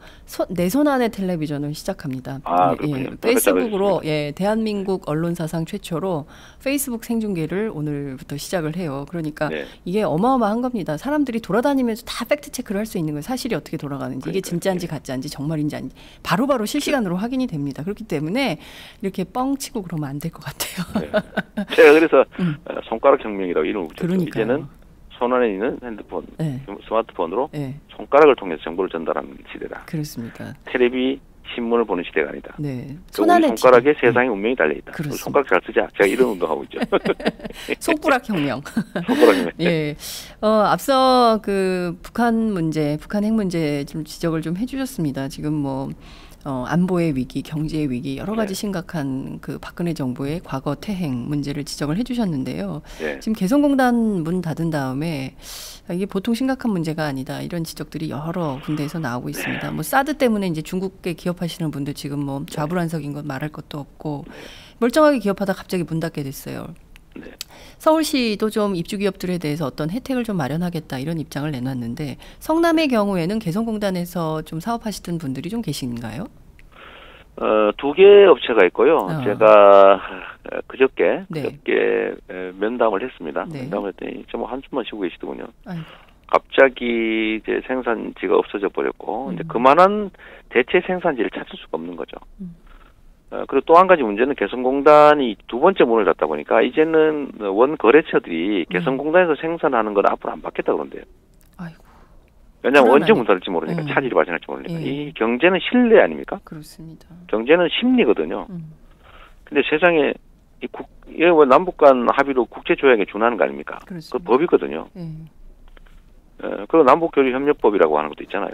내 손 안에 텔레비전을 시작합니다.
그렇군요.
페이스북으로 대한민국 언론사상 최초로 페이스북 생중계를 오늘부터 시작을 해요. 그러니까 이게 어마어마한 겁니다. 사람들이 돌아다니면서 다 팩트 체크를 할 수 있는 거예요. 사실이 어떻게 돌아가는지 이게 진짜인지 가짜인지 정말인지 아닌지 바로바로 실시간으로 확인이 됩니다. 그렇기 때문에 이렇게 뻥치고 그러면 안 될 것 같아요.
제가 그래서 손가락 혁명이라고 이름을 붙였죠.
그러니까요.
이제는 손 안에 있는 핸드폰, 스마트폰으로
네.
손가락을 통해서 정보를 전달하는 시대다.
그렇습니다.
텔레비, 신문을 보는 시대가 아니다.
네.
손 안에 손가락에 세상의 운명이 달려있다. 손가락 잘 쓰자. 제가 이런 운동하고 있죠.
손가락 혁명.
손가락 혁명.
예. 앞서 그 북한 핵 문제 좀 지적을 좀 해주셨습니다. 지금 뭐 안보의 위기, 경제의 위기 여러 가지 심각한 그 박근혜 정부의 과거 퇴행 문제를 지적을 해주셨는데요. 지금 개성공단 문 닫은 다음에 이게 보통 심각한 문제가 아니다 이런 지적들이 여러 군데에서 나오고 있습니다. 뭐 사드 때문에 이제 중국에 기업하시는 분들 지금 뭐 좌불안석인 건 말할 것도 없고 멀쩡하게 기업하다 갑자기 문 닫게 됐어요. 서울시도 좀 입주 기업들에 대해서 어떤 혜택을 좀 마련하겠다 이런 입장을 내놨는데 성남의 경우에는 개성공단에서 좀 사업하시던 분들이 좀 계신가요?
두 개 업체가 있고요. 제가 그저께 면담을 했습니다. 면담을 했더니 좀 한숨만 쉬고 계시더군요. 아이고. 갑자기 이제 생산지가 없어져 버렸고 이제 그만한 대체 생산지를 찾을 수가 없는 거죠. 그리고 또 한 가지 문제는 개성공단이 두 번째 문을 닫다 보니까 이제는 원 거래처들이 개성공단에서 생산하는 건 앞으로 안 받겠다 그런대요.
아이고.
왜냐하면 언제 문 닫을지 모르니까 차질이 발생할지 모르니까 이 경제는 신뢰 아닙니까?
그렇습니다.
경제는 심리거든요. 근데 세상에 이게 남북 간 합의로 국제조약에 준하는 거 아닙니까? 그 법이거든요. 그리고 남북교류협력법이라고 하는 것도 있잖아요.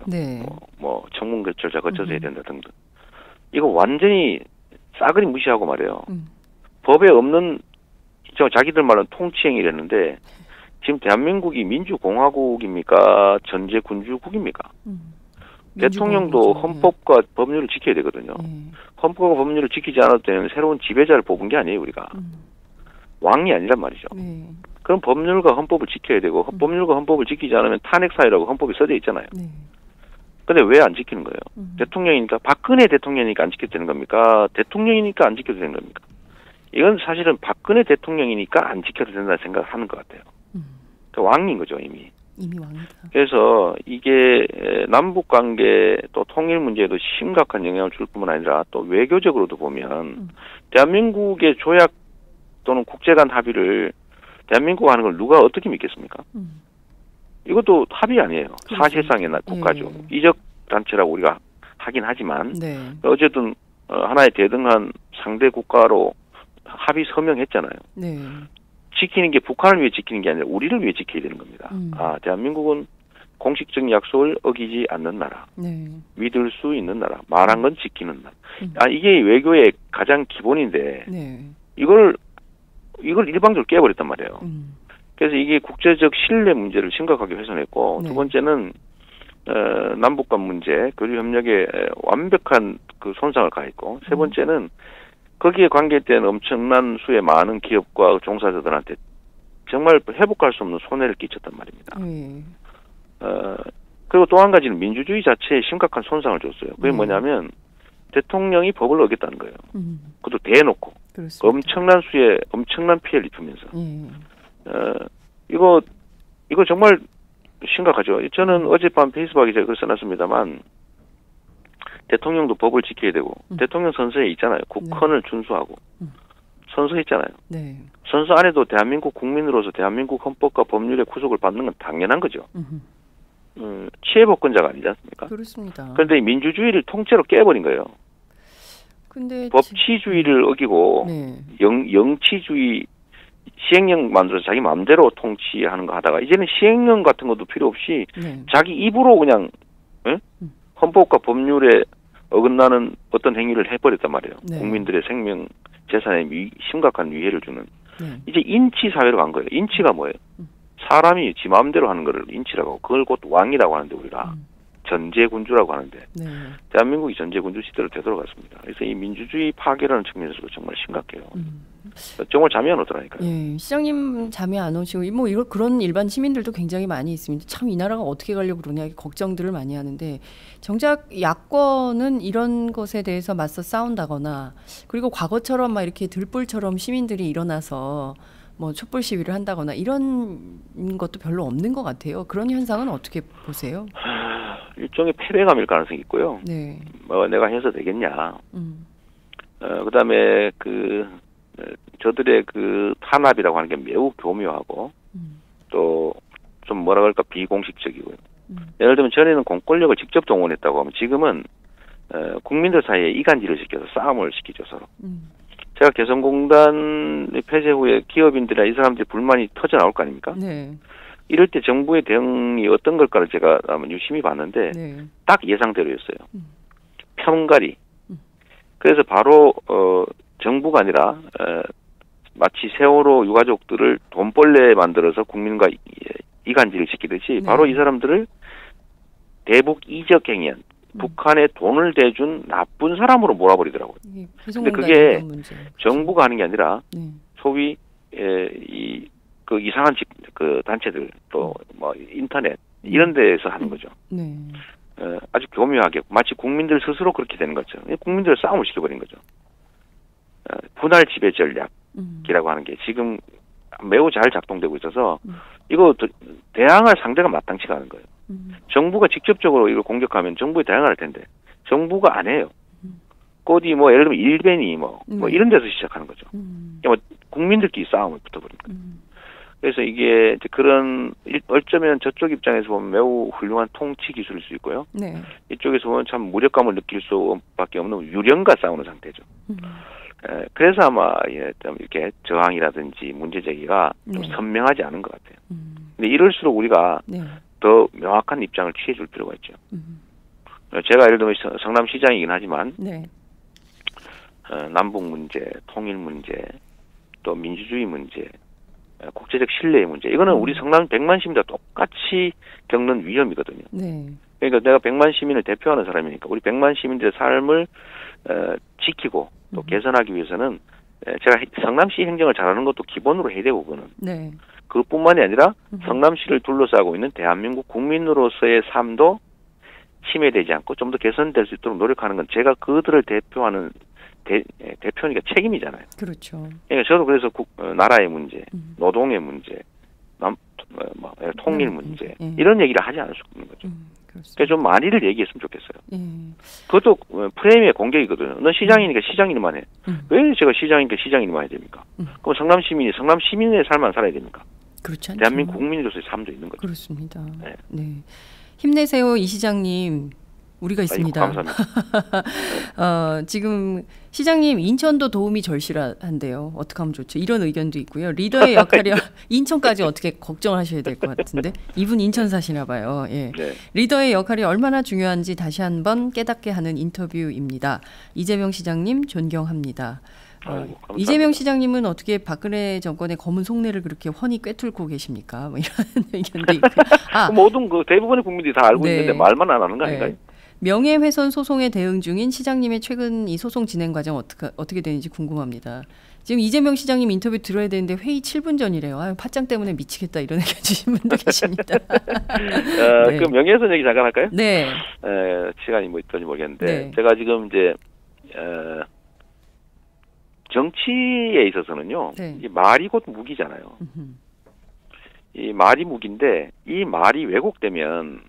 뭐 청문절차 거쳐서 해야 된다 등등. 이거 완전히 싸그리 무시하고 말이에요. 법에 없는 자기들 말은 통치행위라는데 지금 대한민국이 민주공화국입니까? 전제군주국입니까? 대통령도 헌법과 법률을 지켜야 되거든요. 헌법과 법률을 지키지 않을 때는 새로운 지배자를 뽑은 게 아니에요, 우리가. 왕이 아니란 말이죠. 그럼 법률과 헌법을 지켜야 되고 법률과 헌법을 지키지 않으면 탄핵사유라고 헌법에 써져 있잖아요. 근데 왜 안 지키는 거예요? 대통령이니까 박근혜 대통령이니까 안 지켜도 되는 겁니까? 대통령이니까 안 지켜도 되는 겁니까? 이건 사실은 박근혜 대통령이니까 안 지켜도 된다는 생각을 하는 것 같아요. 왕인 거죠, 이미.
이미 왕이다.
그래서 이게 남북 관계 또 통일 문제에도 심각한 영향을 줄 뿐만 아니라 또 외교적으로도 보면 대한민국의 조약 또는 국제간 합의를 대한민국 하는 걸 누가 어떻게 믿겠습니까? 이것도 합의 아니에요.
그렇죠.
사실상의 국가죠.
예.
이적 단체라고 우리가 하긴 하지만
네.
어쨌든 하나의 대등한 상대 국가로 합의 서명했잖아요.
네.
지키는 게 북한을 위해 지키는 게 아니라 우리를 위해 지켜야 되는 겁니다. 대한민국은 공식적인 약속을 어기지 않는 나라,
네.
믿을 수 있는 나라, 말한 건 지키는 나라. 이게 외교의 가장 기본인데
네.
이걸 일방적으로 깨버렸단 말이에요. 그래서 이게 국제적 신뢰 문제를 심각하게 훼손했고
네.
두 번째는 남북 간 문제, 교류 협력에 완벽한 그 손상을 가했고 세 번째는 거기에 관계된 엄청난 수의 많은 기업과 종사자들한테 정말 회복할 수 없는 손해를 끼쳤단 말입니다.
네.
그리고 또 한 가지는 민주주의 자체에 심각한 손상을 줬어요. 그게 뭐냐면 대통령이 법을 어겼다는 거예요. 그것도 대놓고
그렇습니다.
엄청난 수의 엄청난 피해를 입히면서
예.
이거 정말 심각하죠. 저는 어젯밤 페이스북에 제가 글 써놨습니다만 대통령도 법을 지켜야 되고 대통령 선서에 있잖아요. 국헌을 준수하고 선서했잖아요.
네.
선서 안에도 대한민국 국민으로서 대한민국 헌법과 법률의 구속을 받는 건 당연한 거죠. 치해법권자가 아니지 않습니까?
그렇습니다.
그런데 민주주의를 통째로 깨버린 거예요.
근데
법치주의를 어기고
네.
영치주의 시행령 만들어서 자기 마음대로 통치하는 거 하다가 이제는 시행령 같은 것도 필요 없이
네.
자기 입으로 그냥 헌법과 법률에 어긋나는 어떤 행위를 해버렸단 말이에요.
네.
국민들의 생명, 재산에 심각한 위해를 주는.
네.
이제 인치 사회로 간 거예요. 인치가 뭐예요? 사람이 지 마음대로 하는 거를 인치라고 하고 그걸 곧 왕이라고 하는데 우리가 전제군주라고 하는데
네.
대한민국이 전제군주 시대로 되돌아갔습니다. 그래서 이 민주주의 파괴라는 측면에서도 정말 심각해요. 정말 잠이 안 오더라니까요.
예, 시장님 잠이 안 오시고 뭐 그런 일반 시민들도 굉장히 많이 있습니다. 참 이 나라가 어떻게 가려고 그러냐 걱정들을 많이 하는데 정작 야권은 이런 것에 대해서 맞서 싸운다거나 그리고 과거처럼 막 이렇게 들불처럼 시민들이 일어나서 뭐 촛불 시위를 한다거나 이런 것도 별로 없는 것 같아요. 그런 현상은 어떻게 보세요?
일종의 패배감일 가능성이 있고요.
네.
뭐 내가 해서 되겠냐. 그다음에 저들의 그 탄압이라고 하는 게 매우 교묘하고 또 좀 뭐라 그럴까 비공식적이고요. 예를 들면 전에는 공권력을 직접 동원했다고 하면 지금은 국민들 사이에 이간질을 시켜서 싸움을 시키죠 서로. 제가 개성공단 폐쇄 후에 기업인들이나 이 사람들이 불만이 터져 나올 거 아닙니까?
네.
이럴 때 정부의 대응이 어떤 걸까를 제가 한번 유심히 봤는데
네.
딱 예상대로였어요. 편가리. 그래서 바로 정부가 아니라 마치 세월호 유가족들을 돈벌레 만들어서 국민과 이간질을 시키듯이 바로 이 사람들을 대북 이적 행위한 북한에 돈을 대준 나쁜 사람으로 몰아버리더라고요. 근데 그게 정부가 하는 게 아니라 소위 그 이상한 그 단체들 또 뭐 인터넷 이런 데에서 하는 거죠.
네.
아주 교묘하게 마치 국민들 스스로 그렇게 되는 거죠. 국민들을 싸움을 시켜버린 거죠. 분할 지배 전략이라고 하는 게 지금 매우 잘 작동되고 있어서 이거 대항할 상대가 마땅치가 않은 거예요. 정부가 직접적으로 이걸 공격하면 정부에 대항할 텐데 정부가 안 해요. 꼬디 뭐 예를 들면 일베니 뭐 이런 데서 시작하는 거죠. 뭐 국민들끼리 싸움을 붙어버린 거예요. 그래서 이게 이제 그런 어쩌면 저쪽 입장에서 보면 매우 훌륭한 통치 기술일 수 있고요.
네.
이쪽에서 보면 참 무력감을 느낄 수밖에 없는 유령과 싸우는 상태죠. 그래서 아마 이렇게 저항이라든지 문제 제기가 좀 선명하지 않은 것 같아요. 근데 이럴수록 우리가 더 명확한 입장을 취해줄 필요가 있죠. 제가 예를 들면 성남시장이긴 하지만 남북 문제, 통일 문제, 또 민주주의 문제, 국제적 신뢰의 문제 이거는 우리 성남 100만 시민과 똑같이 겪는 위험이거든요. 그러니까 내가 100만 시민을 대표하는 사람이니까 우리 100만 시민들의 삶을 지키고 또 개선하기 위해서는 제가 성남시 행정을 잘하는 것도 기본으로 해야 되고 그거는 그것뿐만이 아니라 성남시를 둘러싸고 있는 대한민국 국민으로서의 삶도 침해되지 않고 좀 더 개선될 수 있도록 노력하는 건 제가 그들을 대표하는 대표니까 책임이잖아요.
그렇죠.
그러니까 저도 그래서 나라의 문제, 노동의 문제, 통일 문제 이런 얘기를 하지 않을 수 없는 거죠. 그래서 좀 많이들 얘기했으면 좋겠어요. 그것도 프레임의 공격이거든요. 넌 시장이니까 시장인만 해. 왜 제가 시장이니까 시장인만 해야 됩니까? 그럼 성남 시민이 성남 시민의 삶만 살아야 됩니까?
그렇지 않죠.
대한민국 국민으로서의 삶도 있는 거죠.
그렇습니다. 네. 힘내세요, 이 시장님. 우리가 있습니다.
아이고, 감사합니다.
지금 시장님 인천도 도움이 절실한데요. 어떻게 하면 좋죠? 이런 의견도 있고요. 리더의 역할이 인천까지 어떻게 걱정하셔야 될 것 같은데 이분 인천 사시나 봐요. 예.
네.
리더의 역할이 얼마나 중요한지 다시 한번 깨닫게 하는 인터뷰입니다. 이재명 시장님 존경합니다.
아이고,
이재명 시장님은 어떻게 박근혜 정권의 검은 속내를 그렇게 훤히 꿰뚫고 계십니까? 뭐 이런 의견도 있고.
모든 대부분의 국민들이 다 알고 있는데 말만 안 하는 거 아닌가요?
네. 명예훼손 소송에 대응 중인 시장님의 최근 이 소송 진행 과정 어떻게 되는지 궁금합니다. 지금 이재명 시장님 인터뷰 들어야 되는데 회의 7분 전이래요. 아유, 팟짱 때문에 미치겠다 이런 의견 주신 분도 계십니다.
네. 그 명예훼손 얘기 잠깐 할까요?
네.
시간이 뭐 있던지 모르겠는데 제가 지금 이제 정치에 있어서는요. 이 말이 곧 무기잖아요. 이 말이 무기인데 이 말이 왜곡되면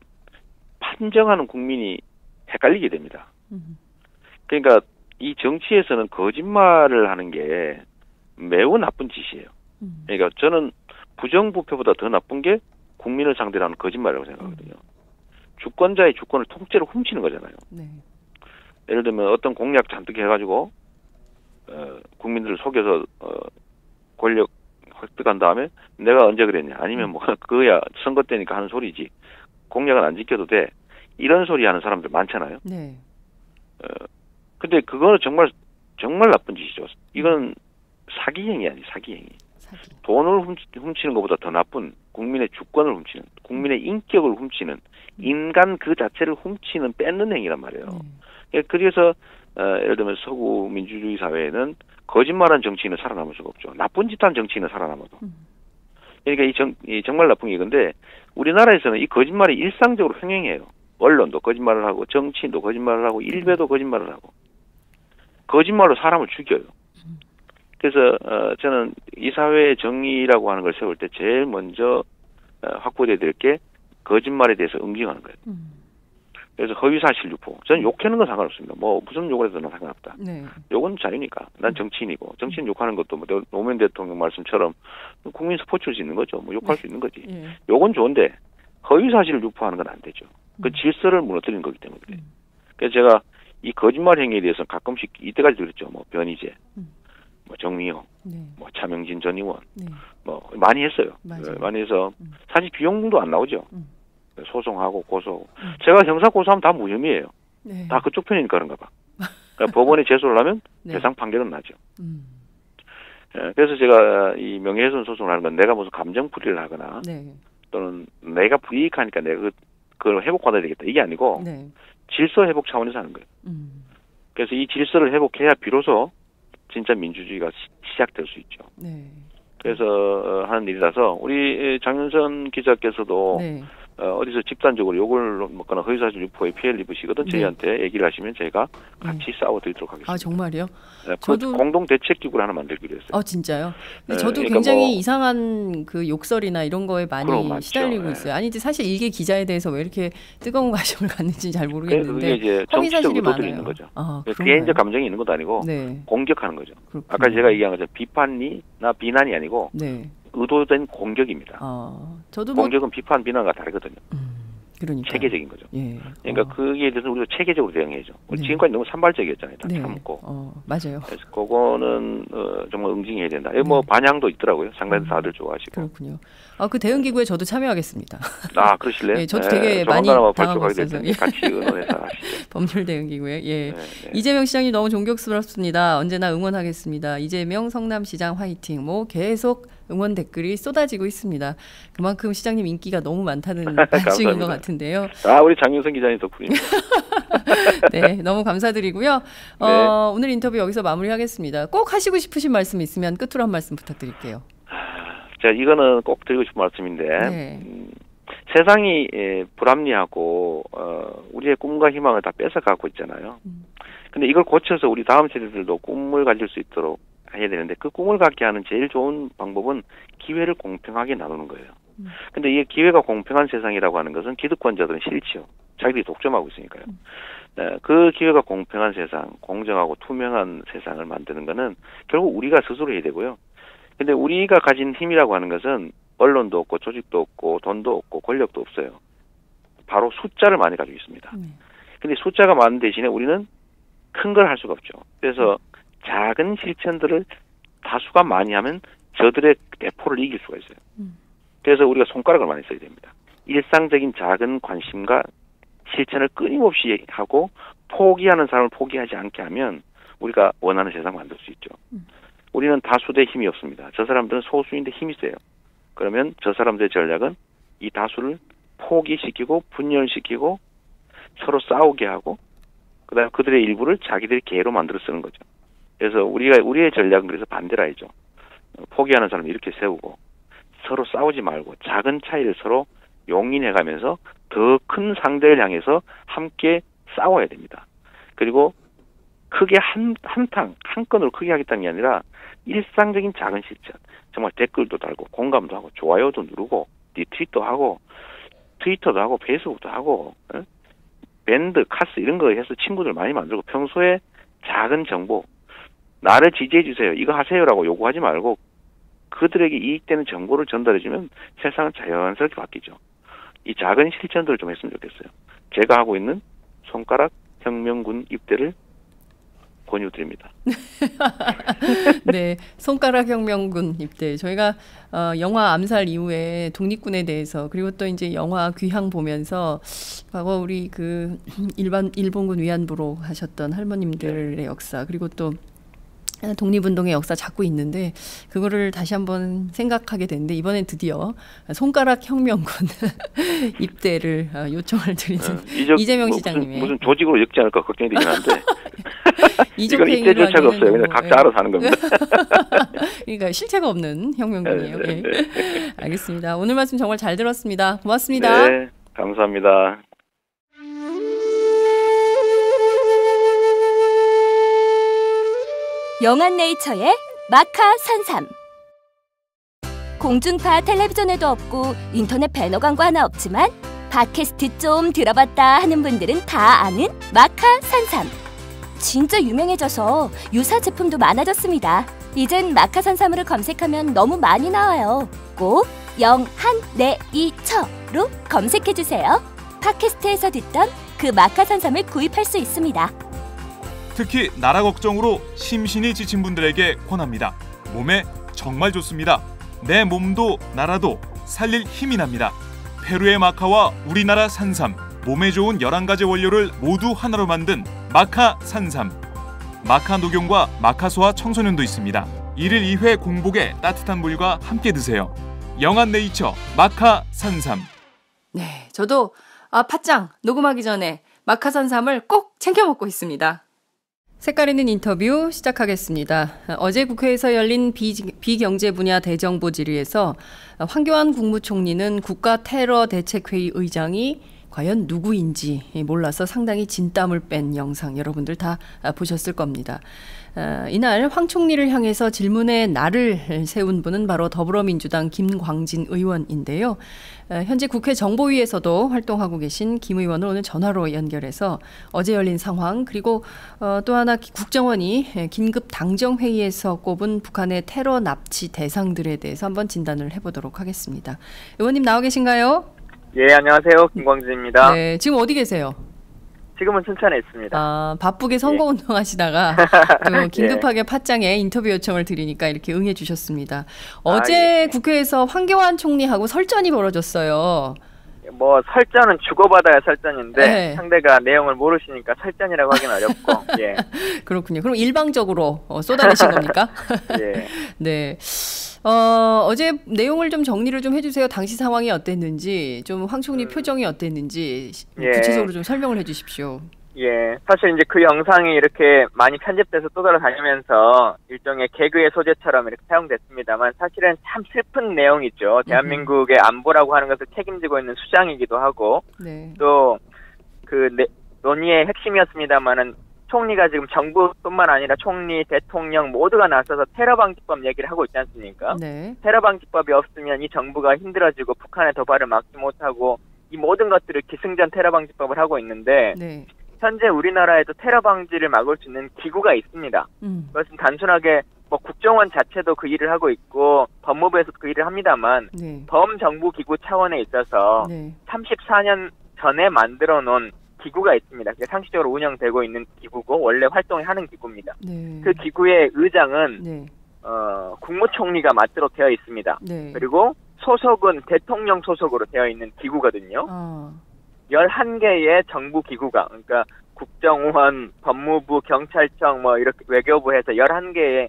판정하는 국민이 헷갈리게 됩니다. 그러니까 이 정치에서는 거짓말을 하는 게 매우 나쁜 짓이에요. 그러니까 저는 부정부패보다 더 나쁜 게 국민을 상대로 하는 거짓말이라고 생각하거든요. 주권자의 주권을 통째로 훔치는 거잖아요. 네. 예를 들면 어떤 공약 잔뜩 해가지고 국민들을 속여서 권력 획득한 다음에 내가 언제 그랬냐 아니면 뭐 그거야 선거 때니까 하는 소리지 공약은 안 지켜도 돼 이런 소리 하는 사람들 많잖아요. 네. 근데 그거는 정말 나쁜 짓이죠. 이건 사기행위 아니 사기행위. 돈을 훔치는 것보다 더 나쁜 국민의 주권을 훔치는 국민의 인격을 훔치는 인간 그 자체를 훔치는 뺏는 행위란 말이에요. 그래서 예를 들면 서구 민주주의 사회에는 거짓말한 정치인은 살아남을 수가 없죠. 나쁜 짓한 정치인은 살아남아도. 그러니까 이 정말 나쁜 게 근데 우리나라에서는 이 거짓말이 일상적으로 횡행해요. 언론도 거짓말을 하고 정치인도 거짓말을 하고 일베도 거짓말을 하고 거짓말로 사람을 죽여요. 그래서 저는 이 사회의 정의라고 하는 걸 세울 때 제일 먼저 확보돼야 될 게 거짓말에 대해서 응징하는 거예요. 그래서 허위사실 유포. 저는 욕하는 건 상관없습니다. 뭐 무슨 욕을 해도 상관없다. 네. 욕은 자유니까. 난 정치인이고 정치인 욕하는 것도 뭐 노무현 대통령 말씀처럼 국민 스포츠일 수 있는 거죠. 뭐 욕할 수 있는 거지. 욕은 좋은데 허위사실을 유포하는 건 안 되죠. 그 질서를 무너뜨리는 거기 때문에 그래요. 그래서 제가 이 거짓말 행위에 대해서 가끔씩 이때까지 그랬죠. 뭐 변희재, 뭐 정미영, 뭐 차명진 전 의원, 뭐 많이 했어요. 많이 해서 사실 비용도 안 나오죠. 소송하고 고소하고. 제가 형사 고소하면 다 무혐의예요. 다 그쪽 편이니까 그런가 봐. 그러니까 법원에 제소를 하면 배상 판결은 나죠. 그래서 제가 이 명예훼손 소송을 하는 건 내가 무슨 감정풀이를 하거나 또는 내가 불이익하니까 내가 그걸 회복받아야 되겠다. 이게 아니고 질서 회복 차원에서 하는 거예요. 그래서 이 질서를 회복해야 비로소 진짜 민주주의가 시작될 수 있죠. 그래서 하는 일이라서 우리 장윤선 기자께서도 어디서 집단적으로 욕을 먹거나 허위사실 유포에 피해를 입으시거든 저희한테 얘기를 하시면 저희가 같이 싸워드리도록 하겠습니다. 아 정말요? 저도 공동 대책기구를 하나 만들기로 했어요.
진짜요? 근데 저도 그러니까 굉장히 이상한 그 욕설이나 이런 거에 많이 시달리고 있어요. 아니 사실 일개 기자에 대해서 왜 이렇게 뜨거운 관심을 갖는지 잘 모르겠는데
그게 이제 정치적 의도들이 있는 거죠. 개인적 감정이 있는 것도 아니고 공격하는 거죠. 그렇구나. 아까 제가 얘기한 것처럼 비판이나 비난이 아니고 의도된 공격입니다. 저도 공격은 비판, 비난과 다르거든요. 그러니까 체계적인 거죠. 그러니까 그게 대해서 우리가 체계적으로 대응해야죠. 우리 지금까지 너무 산발적이었잖아요. 다 참고.
맞아요.
그래서 그거는 정말 응징해야 된다. 뭐 반향도 있더라고요. 상당히 다들 좋아하시고.
그렇군요. 그 대응 기구에 저도 참여하겠습니다.
그러실래요?
네, 저도 되게 많이 당하고 있어서
같이 의논해서 하시죠.
법률 대응 기구에. 이재명 시장님 너무 존경스럽습니다. 언제나 응원하겠습니다. 이재명 성남시장 화이팅. 뭐 계속 응원 댓글이 쏟아지고 있습니다. 그만큼 시장님 인기가 너무 많다는 반증인 것 같은데요.
우리 장윤선 기자님 덕분입니다.
네, 너무 감사드리고요. 오늘 인터뷰 여기서 마무리하겠습니다. 꼭 하시고 싶으신 말씀 있으면 끝으로 한 말씀 부탁드릴게요.
자, 이거는 꼭 드리고 싶은 말씀인데 세상이 불합리하고 우리의 꿈과 희망을 다 뺏어가고 있잖아요. 근데 이걸 고쳐서 우리 다음 세대들도 꿈을 가질 수 있도록 해야 되는데 그 꿈을 갖게 하는 제일 좋은 방법은 기회를 공평하게 나누는 거예요. 근데 이게 기회가 공평한 세상이라고 하는 것은 기득권자들은 싫지요. 자기들이 독점하고 있으니까요. 그 기회가 공평한 세상, 공정하고 투명한 세상을 만드는 것은 결국 우리가 스스로 해야 되고요. 근데 우리가 가진 힘이라고 하는 것은 언론도 없고 조직도 없고 돈도 없고 권력도 없어요. 바로 숫자를 많이 가지고 있습니다. 근데 숫자가 많은 대신에 우리는 큰 걸 할 수가 없죠. 그래서 작은 실천들을 다수가 많이 하면 저들의 대포를 이길 수가 있어요. 그래서 우리가 손가락을 많이 써야 됩니다. 일상적인 작은 관심과 실천을 끊임없이 하고 포기하는 사람을 포기하지 않게 하면 우리가 원하는 세상 만들 수 있죠. 우리는 다수의 힘이 없습니다. 저 사람들은 소수인데 힘이 세요. 그러면 저 사람들의 전략은 이 다수를 포기시키고 분열시키고 서로 싸우게 하고 그다음에 그들의 일부를 자기들의 개로 만들어 쓰는 거죠. 그래서 우리의 전략은 그래서 반대라이죠. 포기하는 사람을 이렇게 세우고 서로 싸우지 말고 작은 차이를 서로 용인해가면서 더 큰 상대를 향해서 함께 싸워야 됩니다. 그리고 크게 한 건으로 크게 하겠다는 게 아니라 일상적인 작은 실천, 정말 댓글도 달고 공감도 하고 좋아요도 누르고 리트윗도 하고 트위터도 하고 페이스북도 하고 밴드, 카스 이런 거 해서 친구들 많이 만들고 평소에 작은 정보, 나를 지지해 주세요, 이거 하세요라고 요구하지 말고 그들에게 이익되는 정보를 전달해주면 세상은 자연스럽게 바뀌죠. 이 작은 실천들을 좀 했으면 좋겠어요. 제가 하고 있는 손가락 혁명군 입대를 권유드립니다.
네, 손가락 혁명군 입대. 저희가 영화 암살 이후에 독립군에 대해서 그리고 또 이제 영화 귀향 보면서 과거 우리 그 일본군 위안부로 하셨던 할머님들의 역사 그리고 또 독립운동의 역사 자꾸 있는데 그거를 다시 한번 생각하게 됐는데 이번엔 드디어 손가락 혁명군 입대를 요청을 드리는 이재명 시장님의
무슨 조직으로 엮지 않을까 걱정이 되긴 한데
이건
입대 절차가 없어요. 그냥 각자 알아서 하는 겁니다.
그러니까 실체가 없는 혁명군이에요. 네. 알겠습니다. 오늘 말씀 정말 잘 들었습니다. 고맙습니다.
네, 감사합니다.
영한네이처의 마카 산삼. 공중파 텔레비전에도 없고 인터넷 배너 광고 하나 없지만 팟캐스트 좀 들어봤다 하는 분들은 다 아는 마카 산삼. 진짜 유명해져서 유사 제품도 많아졌습니다. 이젠 마카 산삼으로 검색하면 너무 많이 나와요. 꼭 영한네이처로 검색해주세요. 팟캐스트에서 듣던 그 마카 산삼을 구입할 수 있습니다.
특히 나라 걱정으로 심신이 지친 분들에게 권합니다. 몸에 정말 좋습니다. 내 몸도 나라도 살릴 힘이 납니다. 페루의 마카와 우리나라 산삼, 몸에 좋은 11가지 원료를 모두 하나로 만든 마카 산삼. 마카 녹용과 마카소와 청소년도 있습니다. 1일 2회 공복에 따뜻한 물과 함께 드세요. 영한네이처 마카 산삼.
네, 저도 팟짱 녹음하기 전에 마카 산삼을 꼭 챙겨 먹고 있습니다. 색깔 있는 인터뷰 시작하겠습니다. 어제 국회에서 열린 비경제 분야 대정부 질의에서 황교안 국무총리는 국가테러대책회의 의장이 과연 누구인지 몰라서 상당히 진땀을 뺀 영상 여러분들 다 보셨을 겁니다. 이날 황 총리를 향해서 질문의 날을 세운 분은 바로 더불어민주당 김광진 의원인데요. 현재 국회 정보위에서도 활동하고 계신 김 의원을 오늘 전화로 연결해서 어제 열린 상황 그리고 또 하나 국정원이 긴급 당정회의에서 꼽은 북한의 테러 납치 대상들에 대해서 한번 진단을 해보도록 하겠습니다. 의원님 나와 계신가요?
예, 안녕하세요. 김광진입니다.
네, 지금 어디 계세요?
지금은 춘천에 있습니다.
바쁘게 선거운동 하시다가 긴급하게 팟짱에 인터뷰 요청을 드리니까 이렇게 응해 주셨습니다. 어제 예. 국회에서 황교안 총리하고 설전이 벌어졌어요.
뭐 설전은 주고받아야 설전인데
네.
상대가 내용을 모르시니까 설전이라고 하기는 어렵고. 예.
그렇군요. 그럼 일방적으로 쏟아내신 겁니까?
예.
네. 어제 내용을 좀 정리를 좀 해주세요. 당시 상황이 어땠는지, 좀 황 총리 표정이 어땠는지
예.
구체적으로 좀 설명을 해주십시오.
예, 사실 이제 그 영상이 이렇게 많이 편집돼서 떠돌아다니면서 일종의 개그의 소재처럼 이렇게 사용됐습니다만 사실은 참 슬픈 내용이죠. 대한민국의 안보라고 하는 것을 책임지고 있는 수장이기도 하고
네.
또 그 논의의 핵심이었습니다만은 총리가 지금 정부뿐만 아니라 총리, 대통령 모두가 나서서 테러 방지법 얘기를 하고 있지 않습니까?
네.
테러 방지법이 없으면 이 정부가 힘들어지고 북한의 도발을 막지 못하고 이 모든 것들을 기승전 테러 방지법을 하고 있는데
네.
현재 우리나라에도 테러 방지를 막을 수 있는 기구가 있습니다. 그것은 단순하게 뭐 국정원 자체도 그 일을 하고 있고 법무부에서도 그 일을 합니다만
네.
범정부 기구 차원에 있어서
네.
34년 전에 만들어 놓은 기구가 있습니다. 그게 상시적으로 운영되고 있는 기구고 원래 활동하는 기구입니다.
네.
그 기구의 의장은
네.
국무총리가 맡도록 되어 있습니다.
네.
그리고 소속은 대통령 소속으로 되어 있는 기구거든요. 11개의 정부 기구가 그러니까 국정원, 법무부, 경찰청 뭐 이렇게 외교부 해서 11개의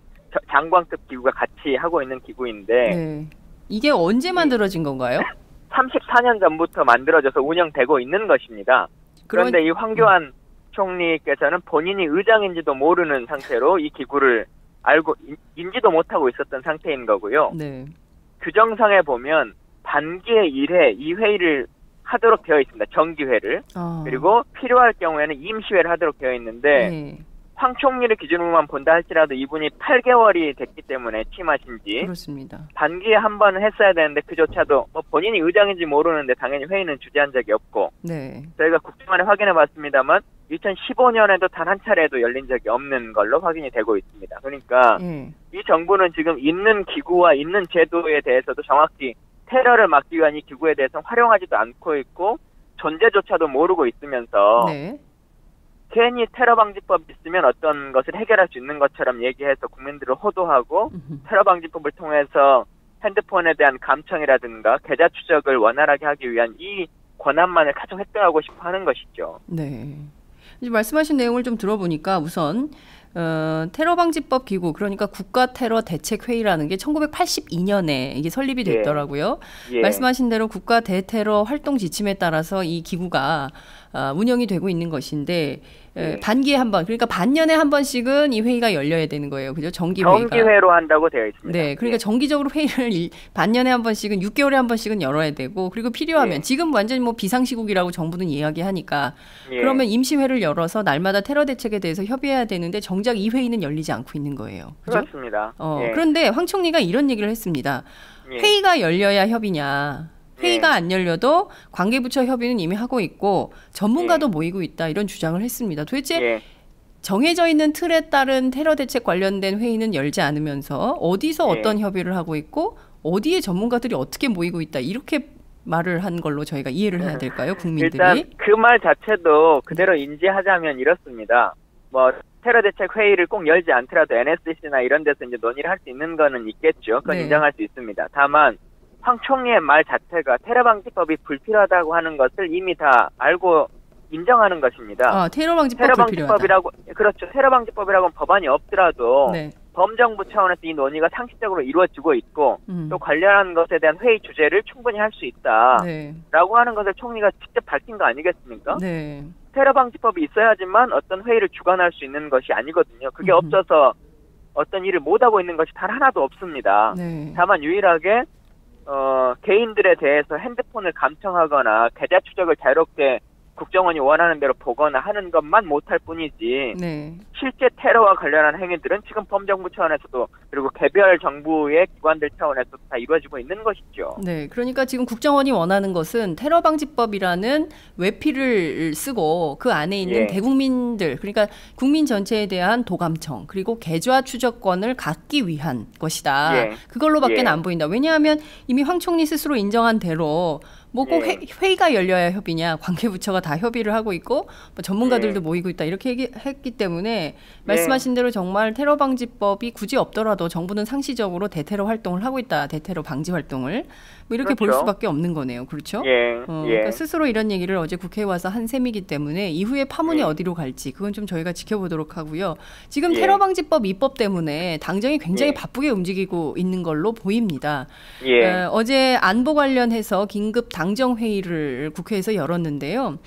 장관급 기구가 같이 하고 있는 기구인데
네. 이게 언제 만들어진 건가요?
34년 전부터 만들어져서 운영되고 있는 것입니다. 그런데 이 황교안 총리께서는 본인이 의장인지도 모르는 상태로 이 기구를 알고 인지도 못하고 있었던 상태인 거고요.
네.
규정상에 보면 단기에 1회, 2회를 하도록 되어 있습니다. 정기회를. 그리고 필요할 경우에는 임시회를 하도록 되어 있는데
네.
황 총리를 기준으로만 본다 할지라도 이분이 8개월이 됐기 때문에 취임하신 지
그렇습니다.
단기에 한 번은 했어야 되는데 그조차도 뭐 본인이 의장인지 모르는데 당연히 회의는 주재한 적이 없고
네.
저희가 국정원에 확인해 봤습니다만 2015년에도 단 한 차례도 열린 적이 없는 걸로 확인이 되고 있습니다. 그러니까 이 정부는 지금 있는 기구와 있는 제도에 대해서도 정확히 테러를 막기 위한 이 기구에 대해서 활용하지도 않고 있고 존재조차도 모르고 있으면서
네.
괜히 테러 방지법 있으면 어떤 것을 해결할 수 있는 것처럼 얘기해서 국민들을 호도하고 테러 방지법을 통해서 핸드폰에 대한 감청이라든가 계좌 추적을 원활하게 하기 위한 이 권한만을 가장 획득하고 싶어 하는 것이죠.
네. 이제 말씀하신 내용을 좀 들어보니까 우선 테러 방지법 기구 그러니까 국가 테러 대책 회의라는 게 1982년에 이게 설립이 됐더라고요.
예.
말씀하신 대로 국가 대테러 활동 지침에 따라서 이 기구가 운영이 되고 있는 것인데 단기에 한 번, 그러니까 반년에 한 번씩은 이 회의가 열려야 되는 거예요. 그죠? 정기회의가.
정기회로 한다고 되어 있습니다.
네. 그러니까 정기적으로 회의를 반년에 한 번씩은 6개월에 한 번씩은 열어야 되고 그리고 필요하면 지금 완전히 뭐 비상시국이라고 정부는 이야기하니까 그러면 임시회를 열어서 날마다 테러 대책에 대해서 협의해야 되는데 정작 이 회의는 열리지 않고 있는 거예요. 그죠?
그렇습니다.
그런데 황 총리가 이런 얘기를 했습니다. 회의가 열려야 협의냐. 회의가 안 열려도 관계부처 협의는 이미 하고 있고 전문가도 모이고 있다 이런 주장을 했습니다. 도대체 정해져 있는 틀에 따른 테러 대책 관련된 회의는 열지 않으면서 어디서 어떤 협의를 하고 있고 어디에 전문가들이 어떻게 모이고 있다 이렇게 말을 한 걸로 저희가 이해를 해야 될까요? 국민들이.
일단 그 말 자체도 그대로 인지하자면 이렇습니다. 뭐 테러 대책 회의를 꼭 열지 않더라도 NSC나 이런 데서 이제 논의를 할 수 있는 거는 있겠죠. 그건 인정할 수 있습니다. 다만 황 총리의 말 자체가 테러 방지법이 불필요하다고 하는 것을 이미 다 알고 인정하는 것입니다.
테러 방지법
불필요하다. 그렇죠. 테러 방지법이라고는 법안이 없더라도 범정부 차원에서 이 논의가 상식적으로 이루어지고 있고 또 관련한 것에 대한 회의 주제를 충분히 할 수 있다라고 하는 것을 총리가 직접 밝힌 거 아니겠습니까? 테러 방지법이 있어야지만 어떤 회의를 주관할 수 있는 것이 아니거든요. 그게 없어서 어떤 일을 못하고 있는 것이 단 하나도 없습니다. 다만 유일하게 개인들에 대해서 핸드폰을 감청하거나 계좌 추적을 자유롭게 국정원이 원하는 대로 보거나 하는 것만 못할 뿐이지 실제 테러와 관련한 행위들은 지금 범정부 차원에서도 그리고 개별 정부의 기관들 차원에서도 다 이루어지고 있는 것이죠.
네, 그러니까 지금 국정원이 원하는 것은 테러 방지법이라는 외피를 쓰고 그 안에 있는 대국민들 그러니까 국민 전체에 대한 도감청 그리고 계좌 추적권을 갖기 위한 것이다. 그걸로밖에 안 보인다. 왜냐하면 이미 황 총리 스스로 인정한 대로 뭐 꼭 회의가 열려야 협의냐 관계부처가 다 협의를 하고 있고 뭐 전문가들도 모이고 있다 이렇게 했기 때문에 말씀하신 대로 정말 테러 방지법이 굳이 없더라도 정부는 상시적으로 대테러 활동을 하고 있다. 대테러 방지 활동을 뭐 이렇게 볼 수밖에 없는 거네요. 그렇죠? 그러니까 스스로 이런 얘기를 어제 국회에 와서 한 셈이기 때문에 이후에 파문이 어디로 갈지 그건 좀 저희가 지켜보도록 하고요. 지금 테러 방지법 입법 때문에 당정이 굉장히 바쁘게 움직이고 있는 걸로 보입니다. 어제 안보 관련해서 긴급 당정 회의를 국회에서 열었는데요.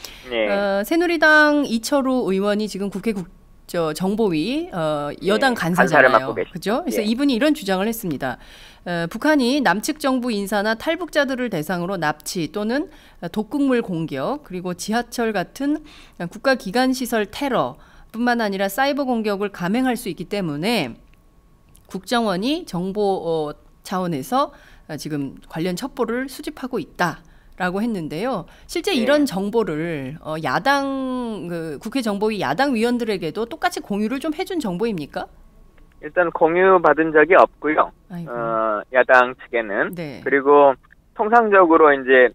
새누리당 이철우 의원이 지금 국회 정보위 여당 간사잖아요. 그죠? 그래서 이분이 이런 주장을 했습니다. 북한이 남측 정부 인사나 탈북자들을 대상으로 납치 또는 독극물 공격 그리고 지하철 같은 국가기관 시설 테러 뿐만 아니라 사이버 공격을 감행할 수 있기 때문에 국정원이 정보 차원에서 지금 관련 첩보를 수집하고 있다라고 했는데요. 실제 이런 정보를 국회 정보위 야당 위원들에게도 똑같이 공유를 좀 해준 정보입니까?
일단 공유받은 적이 없고요. 야당 측에는.
네.
그리고 통상적으로 이제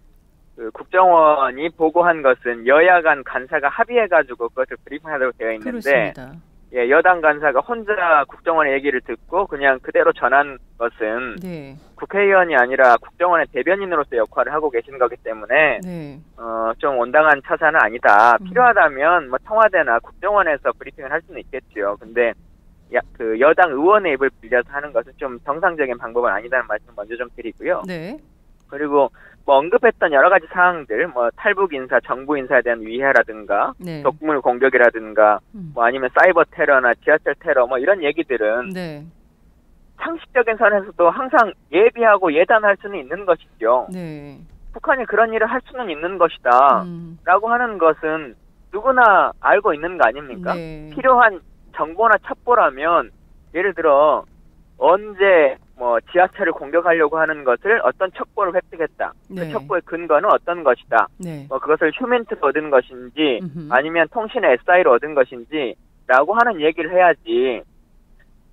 그 국정원이 보고한 것은 여야 간 간사가 합의해가지고 그것을 브리핑하도록 되어 있는데,
그렇습니다.
예, 여당 간사가 혼자 국정원의 얘기를 듣고 그냥 그대로 전한 것은
네.
국회의원이 아니라 국정원의 대변인으로서 역할을 하고 계신 거기 때문에
네.
좀 온당한 처사는 아니다. 필요하다면 뭐 청와대나 국정원에서 브리핑을 할 수는 있겠죠. 근데 그 여당 의원의 입을 빌려서 하는 것은 좀 정상적인 방법은 아니다는 말씀 먼저 좀 드리고요.
네.
그리고 뭐 언급했던 여러 가지 사항들, 뭐 탈북 인사, 정부 인사에 대한 위해라든가,
네.
적물 공격이라든가, 뭐 아니면 사이버 테러나 지하철 테러, 뭐 이런 얘기들은
네.
상식적인 선에서도 항상 예비하고 예단할 수는 있는 것이죠.
네.
북한이 그런 일을 할 수는 있는 것이다. 라고 하는 것은 누구나 알고 있는 거 아닙니까?
네.
필요한 정보나 첩보라면 예를 들어 언제 뭐 지하철을 공격하려고 하는 것을 어떤 첩보를 획득했다.
네.
그 첩보의 근거는 어떤 것이다.
네.
뭐 그것을 휴멘트로 얻은 것인지 아니면 통신의 SI로 얻은 것인지 라고 하는 얘기를 해야지.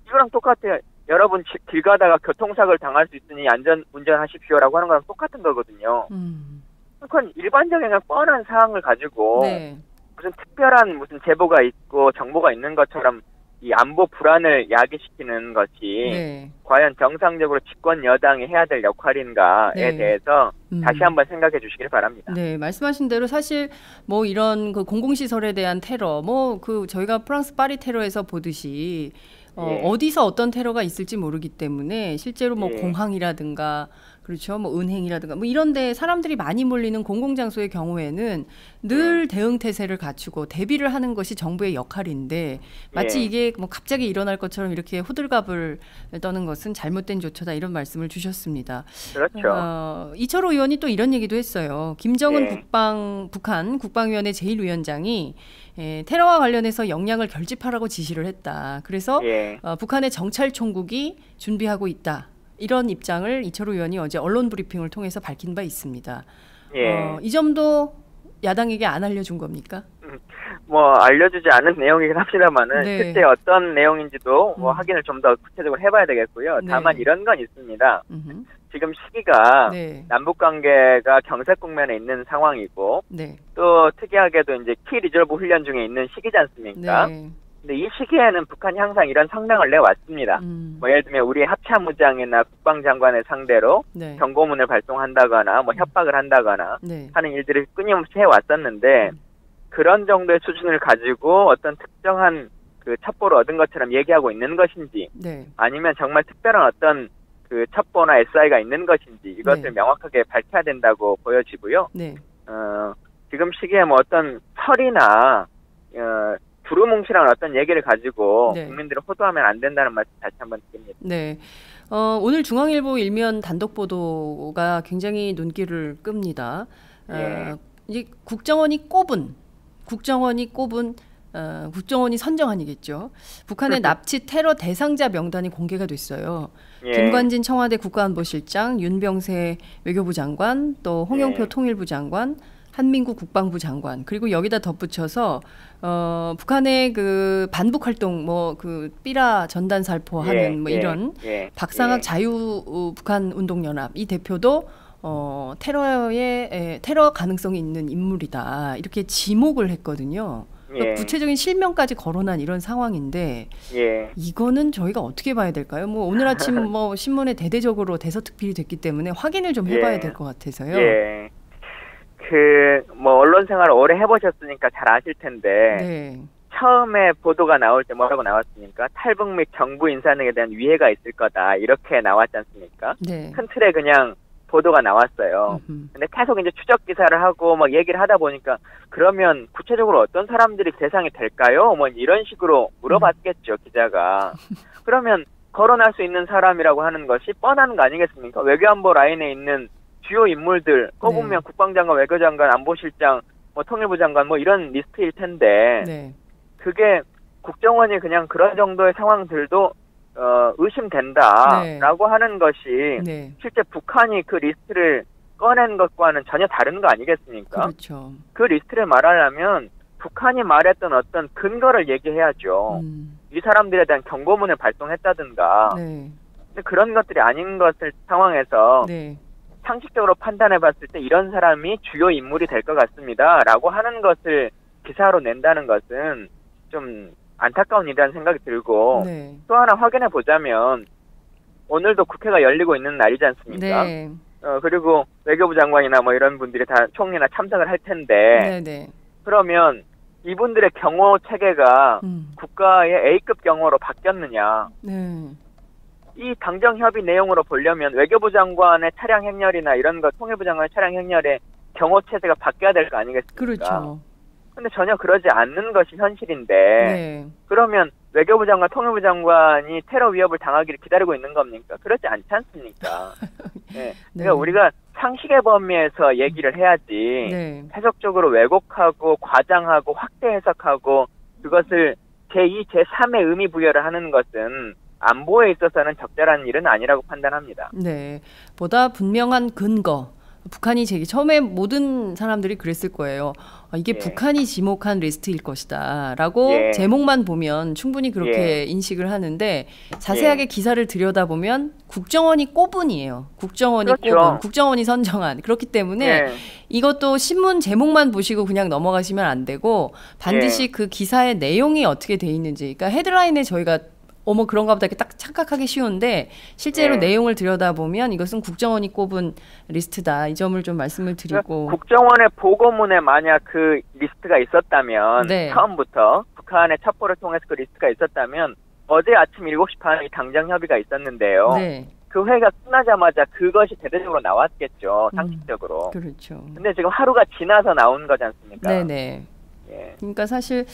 이거랑 똑같아요. 여러분 길 가다가 교통사고를 당할 수 있으니 안전 운전하십시오라고 하는 거랑 똑같은 거거든요. 그건 일반적인 그냥 뻔한 사항을 가지고
네.
무슨 특별한 무슨 제보가 있고 정보가 있는 것처럼 이 안보 불안을 야기시키는 것이
네.
과연 정상적으로 집권 여당이 해야 될 역할인가에
네.
대해서 다시 한번 생각해 주시길 바랍니다.
네, 말씀하신 대로 사실 뭐 이런 그 공공시설에 대한 테러, 뭐 그 저희가 프랑스 파리 테러에서 보듯이 어디서 어떤 테러가 있을지 모르기 때문에 실제로 뭐 공항이라든가 그렇죠. 뭐 은행이라든가 뭐 이런 데 사람들이 많이 몰리는 공공장소의 경우에는 늘 대응 태세를 갖추고 대비를 하는 것이 정부의 역할인데 마치 이게 뭐 갑자기 일어날 것처럼 이렇게 호들갑을 떠는 것은 잘못된 조처다 이런 말씀을 주셨습니다.
그렇죠.
이철호 의원이 또 이런 얘기도 했어요. 김정은 북한 국방위원회 제1위원장이 테러와 관련해서 역량을 결집하라고 지시를 했다. 그래서 북한의 정찰총국이 준비하고 있다. 이런 입장을 이철호 의원이 어제 언론 브리핑을 통해서 밝힌 바 있습니다. 이 점도 야당에게 안 알려준 겁니까?
뭐 알려주지 않은 내용이긴 합니다만은
네.
실제 어떤 내용인지도 뭐 확인을 좀 더 구체적으로 해봐야 되겠고요. 다만 이런 건 있습니다. 지금 시기가 남북 관계가 경색 국면에 있는 상황이고 또 특이하게도 이제 키 리저브 훈련 중에 있는 시기지 않습니까? 근데 이 시기에는 북한이 항상 이런 성명을 내왔습니다. 뭐 예를 들면 우리 합참의장이나 국방장관을 상대로 경고문을 발송한다거나 뭐 협박을 한다거나 하는 일들을 끊임없이 해왔었는데 그런 정도의 수준을 가지고 어떤 특정한 그 첩보를 얻은 것처럼 얘기하고 있는 것인지 아니면 정말 특별한 어떤 그 첩보나 SI가 있는 것인지 이것을 명확하게 밝혀야 된다고 보여지고요. 지금 시기에 뭐 어떤 설이나 두루뭉실한 어떤 얘기를 가지고 국민들을 호도하면 안 된다는 말씀 다시 한번 드립니다.
네. 오늘 중앙일보 일면 단독 보도가 굉장히 눈길을 끕니다. 이제 국정원이 선정안이겠죠. 북한의 납치 테러 대상자 명단이 공개가 됐어요. 김관진 청와대 국가안보실장, 윤병세 외교부 장관, 또 홍영표 통일부 장관, 한민구 국방부 장관 그리고 여기다 덧붙여서 북한의 그 반북 활동 뭐 그 삐라 전단 살포하는 뭐 이런 박상학 자유 북한 운동연합 이 대표도 테러 가능성이 있는 인물이다 이렇게 지목을 했거든요. 구체적인 실명까지 거론한 이런 상황인데 이거는 저희가 어떻게 봐야 될까요? 뭐 오늘 아침 뭐 신문에 대대적으로 대서특필이 됐기 때문에 확인을 좀 해봐야 될 것 같아서요.
뭐 언론 생활을 오래 해보셨으니까 잘 아실 텐데 처음에 보도가 나올 때 뭐라고 나왔습니까? 탈북 및 정부 인사 등에 대한 위해가 있을 거다 이렇게 나왔지 않습니까? 큰 틀에 그냥 보도가 나왔어요. 근데 계속 이제 추적 기사를 하고 막 얘기를 하다 보니까 그러면 구체적으로 어떤 사람들이 대상이 될까요? 뭐 이런 식으로 물어봤겠죠 기자가. 그러면 거론할 수 있는 사람이라고 하는 것이 뻔한 거 아니겠습니까? 외교안보 라인에 있는 주요 인물들 꼽으면 국방장관, 외교장관, 안보실장, 뭐 통일부 장관 뭐 이런 리스트일 텐데 그게 국정원이 그냥 그런 정도의 상황들도 의심된다라고 하는 것이
네.
실제 북한이 그 리스트를 꺼낸 것과는 전혀 다른 거 아니겠습니까?
그렇죠.
그 리스트를 말하려면 북한이 말했던 어떤 근거를 얘기해야죠. 이 사람들에 대한 경고문을 발송했다든가.
네.
근데 그런 것들이 아닌 것을 상황에서
네.
상식적으로 판단해봤을 때 이런 사람이 주요 인물이 될 것 같습니다라고 하는 것을 기사로 낸다는 것은 좀 안타까운 일이라는 생각이 들고
네.
또 하나 확인해 보자면 오늘도 국회가 열리고 있는 날이지 않습니까?
네.
그리고 외교부 장관이나 뭐 이런 분들이 다 총리나 참석을 할 텐데
네. 네.
그러면 이분들의 경호 체계가 국가의 A급 경호로 바뀌었느냐?
네.
이 당정 협의 내용으로 보려면 외교부 장관의 차량 행렬이나 이런 것, 통일부 장관의 차량 행렬의 경호 체제가 바뀌어야 될 거 아니겠습니까?
그렇죠.
근데 전혀 그러지 않는 것이 현실인데
네.
그러면 외교부 장관, 통일부 장관이 테러 위협을 당하기를 기다리고 있는 겁니까? 그렇지 않지 않습니까? 네. 그러니까 우리가 상식의 범위에서 얘기를 해야지
네.
해석적으로 왜곡하고 과장하고 확대 해석하고 그것을 제2, 제3의 의미 부여를 하는 것은 안보에 있어서는 적절한 일은 아니라고 판단합니다.
네. 보다 분명한 근거. 북한이 처음에 모든 사람들이 그랬을 거예요. 이게
예.
북한이 지목한 리스트일 것이다 라고
예.
제목만 보면 충분히 그렇게 인식을 하는데 자세하게 기사를 들여다보면 국정원이 꼽은이에요. 국정원이
그렇죠.
꼽은, 국정원이 선정한. 그렇기 때문에 이것도 신문 제목만 보시고 그냥 넘어가시면 안 되고 반드시 그 기사의 내용이 어떻게 돼 있는지, 그러니까 헤드라인에 저희가 어머 그런가 보다 이렇게 딱 착각하기 쉬운데 실제로 내용을 들여다보면 이것은 국정원이 꼽은 리스트다. 이 점을 좀 말씀을 드리고.
국정원의 보고문에 만약 그 리스트가 있었다면 처음부터 북한의 첩보를 통해서 그 리스트가 있었다면 어제 아침 7시 반에 당정 협의가 있었는데요.
네.
그 회의가 끝나자마자 그것이 대대적으로 나왔겠죠. 상식적으로.
그렇죠.
근데 지금 하루가 지나서 나온 거지 않습니까?
네네. 그러니까 사실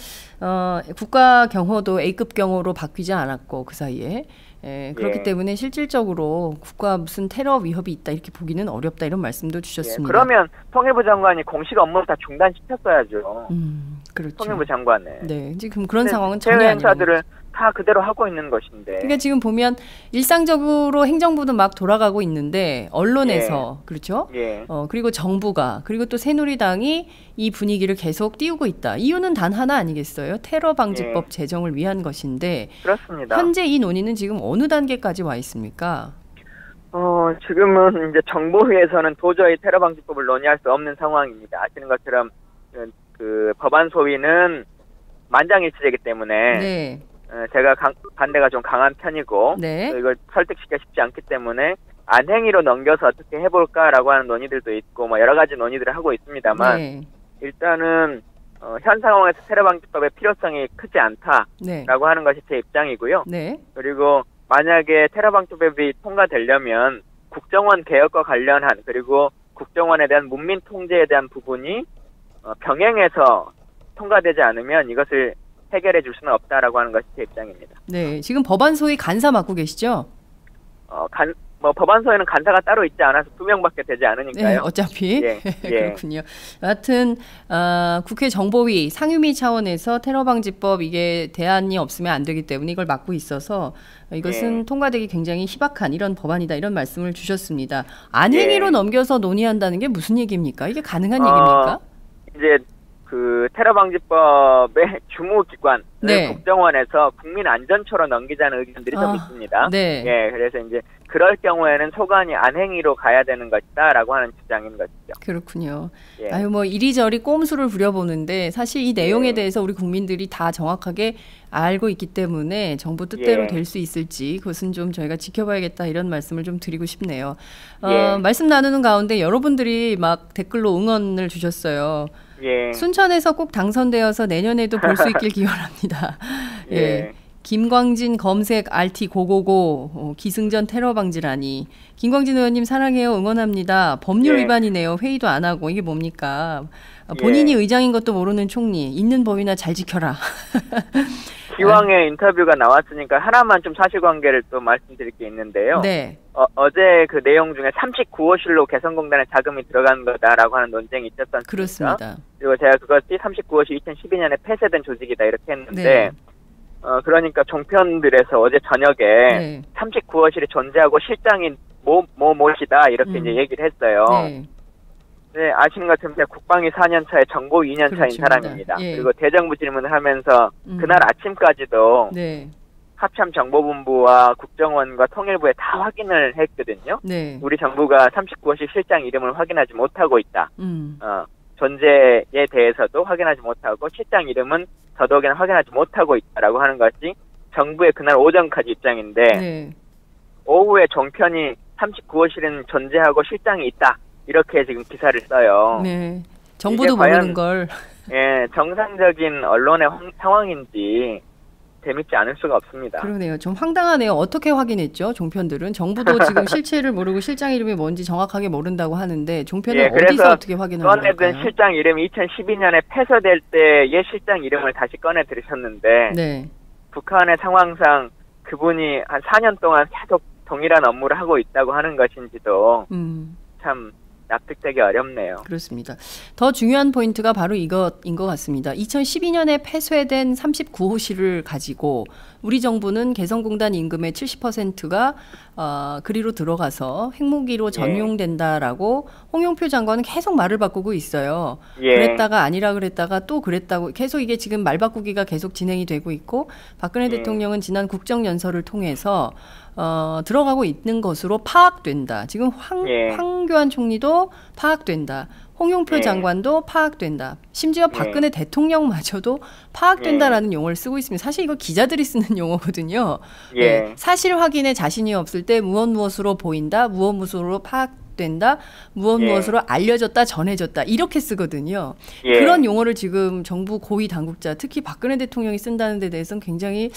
국가 경호도 A급 경호로 바뀌지 않았고 그 사이에 그렇기 때문에 실질적으로 국가 무슨 테러 위협이 있다 이렇게 보기는 어렵다 이런 말씀도 주셨습니다.
그러면 통일부 장관이 공식 업무를 다 중단시켰어야죠.
그렇죠.
통일부 장관을.
네, 지금 그런 상황은 전혀 아니라는
행사들을 다 그대로 하고 있는 것인데.
그러니까 지금 보면 일상적으로 행정부도 막 돌아가고 있는데 언론에서 그렇죠. 그리고 정부가 그리고 또 새누리당이 이 분위기를 계속 띄우고 있다. 이유는 단 하나 아니겠어요? 테러 방지법 제정을 위한 것인데.
그렇습니다.
현재 이 논의는 지금 어느 단계까지 와 있습니까?
지금은 이제 정부에서는 도저히 테러 방지법을 논의할 수 없는 상황입니다. 아시는 것처럼 그 법안 소위는 만장일치이기 때문에. 제가 반대가 좀 강한 편이고 이걸 설득시키기 쉽지 않기 때문에 안행위로 넘겨서 어떻게 해볼까라고 하는 논의들도 있고 뭐 여러 가지 논의들을 하고 있습니다만 일단은 현 상황에서 테러방지법의 필요성이 크지 않다라고 하는 것이 제 입장이고요. 그리고 만약에 테러방지법이 통과되려면 국정원 개혁과 관련한 그리고 국정원에 대한 문민 통제에 대한 부분이 병행해서 통과되지 않으면 이것을 해결해 줄 수는 없다라고 하는 것이 제 입장입니다.
네, 지금 법안 소위 간사 맡고 계시죠?
법안 소위는 간사가 따로 있지 않아서 2명밖에 되지 않으니까요.
네, 어차피 그렇군요. 여하튼 국회 정보위 상임위 차원에서 테러 방지법 이게 대안이 없으면 안 되기 때문에 이걸 맡고 있어서 이것은 통과되기 굉장히 희박한 이런 법안이다 이런 말씀을 주셨습니다. 안행위로 넘겨서 논의한다는 게 무슨 얘기입니까? 이게 가능한 얘기입니까?
이제 그 테러방지법의 주무기관 국정원에서 국민안전처로 넘기자는 의견들이 좀 있습니다. 그래서 이제 그럴 경우에는 소관이 안행위로 가야 되는 것이다라고 하는 주장인 것이죠.
그렇군요. 아유 뭐 이리저리 꼼수를 부려보는데 사실 이 내용에 대해서 우리 국민들이 다 정확하게 알고 있기 때문에 정부 뜻대로 될 수 있을지 그것은 좀 저희가 지켜봐야겠다 이런 말씀을 좀 드리고 싶네요. 말씀 나누는 가운데 여러분들이 막 댓글로 응원을 주셨어요. 순천에서 꼭 당선되어서 내년에도 볼 수 있길 기원합니다. 김광진 검색 RT 고고고 기승전 테러 방지라니. 김광진 의원님 사랑해요 응원합니다. 법률 위반이네요. 회의도 안 하고 이게 뭡니까? 본인이 의장인 것도 모르는 총리. 있는 법이나 잘 지켜라.
기왕에 인터뷰가 나왔으니까 하나만 좀 사실관계를 또 말씀드릴 게 있는데요. 어제 그 내용 중에 39호실로 개성공단에 자금이 들어간 거다라고 하는 논쟁이 있었지 않습니까?
그렇습니다.
그리고 제가 그것이 39호실 2012년에 폐쇄된 조직이다 이렇게 했는데 그러니까 종편들에서 어제 저녁에
네.
39호실이 존재하고 실장이 뭐시다 이렇게 이제 얘기를 했어요.
네.
네, 아시는 것처럼 국방위 4년 차에 정보 2년 차인
그렇습니다.
사람입니다.
예.
그리고 대정부 질문을 하면서 그날 아침까지도
네.
합참정보본부와 국정원과 통일부에 다 확인을 했거든요.
네.
우리 정부가 39호실 실장 이름을 확인하지 못하고 있다.
음.
존재에 대해서도 확인하지 못하고 실장 이름은 더더욱이나 확인하지 못하고 있다라고 하는 것이 정부의 그날 오전까지 입장인데
네.
오후에 종편이 39호실은 존재하고 실장이 있다. 이렇게 지금 기사를 써요.
네. 정부도
이게 과연,
모르는 걸.
예, 정상적인 언론의 상황인지 재밌지 않을 수가 없습니다.
그러네요. 좀 황당하네요. 어떻게 확인했죠? 종편들은 정부도 지금 실체를 모르고 실장 이름이 뭔지 정확하게 모른다고 하는데 종편은
예,
어디서 어떻게 확인하는
꺼내든
걸까요?
실장 이름이 2012년에 폐쇄될 때의 실장 이름을 다시 꺼내 들으셨는데
네.
북한의 상황상 그분이 한 4년 동안 계속 동일한 업무를 하고 있다고 하는 것인지도 참 납득되기 어렵네요.
그렇습니다. 더 중요한 포인트가 바로 이것인 것 같습니다. 2012년에 폐쇄된 39호실을 가지고 우리 정부는 개성공단 임금의 70%가 그리로 들어가서 핵무기로 전용된다라고 홍영표 장관은 계속 말을 바꾸고 있어요.
예.
그랬다가 아니라 그랬다가 또 그랬다고 계속 이게 지금 말 바꾸기가 계속 진행이 되고 있고 박근혜 대통령은 지난 국정연설을 통해서 들어가고 있는 것으로 파악된다. 지금 황교안 총리도 파악된다. 홍영표 장관도 파악된다. 심지어 박근혜 대통령마저도 파악된다라는 용어를 쓰고 있습니다. 사실 이거 기자들이 쓰는 용어거든요. 네. 사실 확인에 자신이 없을 때 무엇으로 보인다. 무엇으로 파악된다. 무엇으로 알려졌다. 전해졌다. 이렇게 쓰거든요. 그런 용어를 지금 정부 고위 당국자, 특히 박근혜 대통령이 쓴다는 데 대해서는 굉장히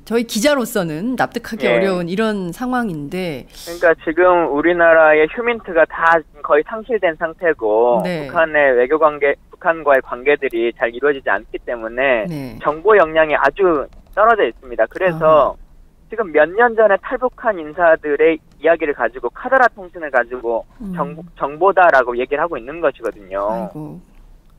저희 기자로서는 납득하기 어려운 이런 상황인데.
그러니까 지금 우리나라의 휴민트가 다 거의 상실된 상태고 북한의 북한과의 관계들이 잘 이루어지지 않기 때문에 정보 역량이 아주 떨어져 있습니다. 그래서 지금 몇 년 전에 탈북한 인사들의 이야기를 가지고 카더라 통신을 가지고 정보다라고 얘기를 하고 있는 것이거든요.
아이고.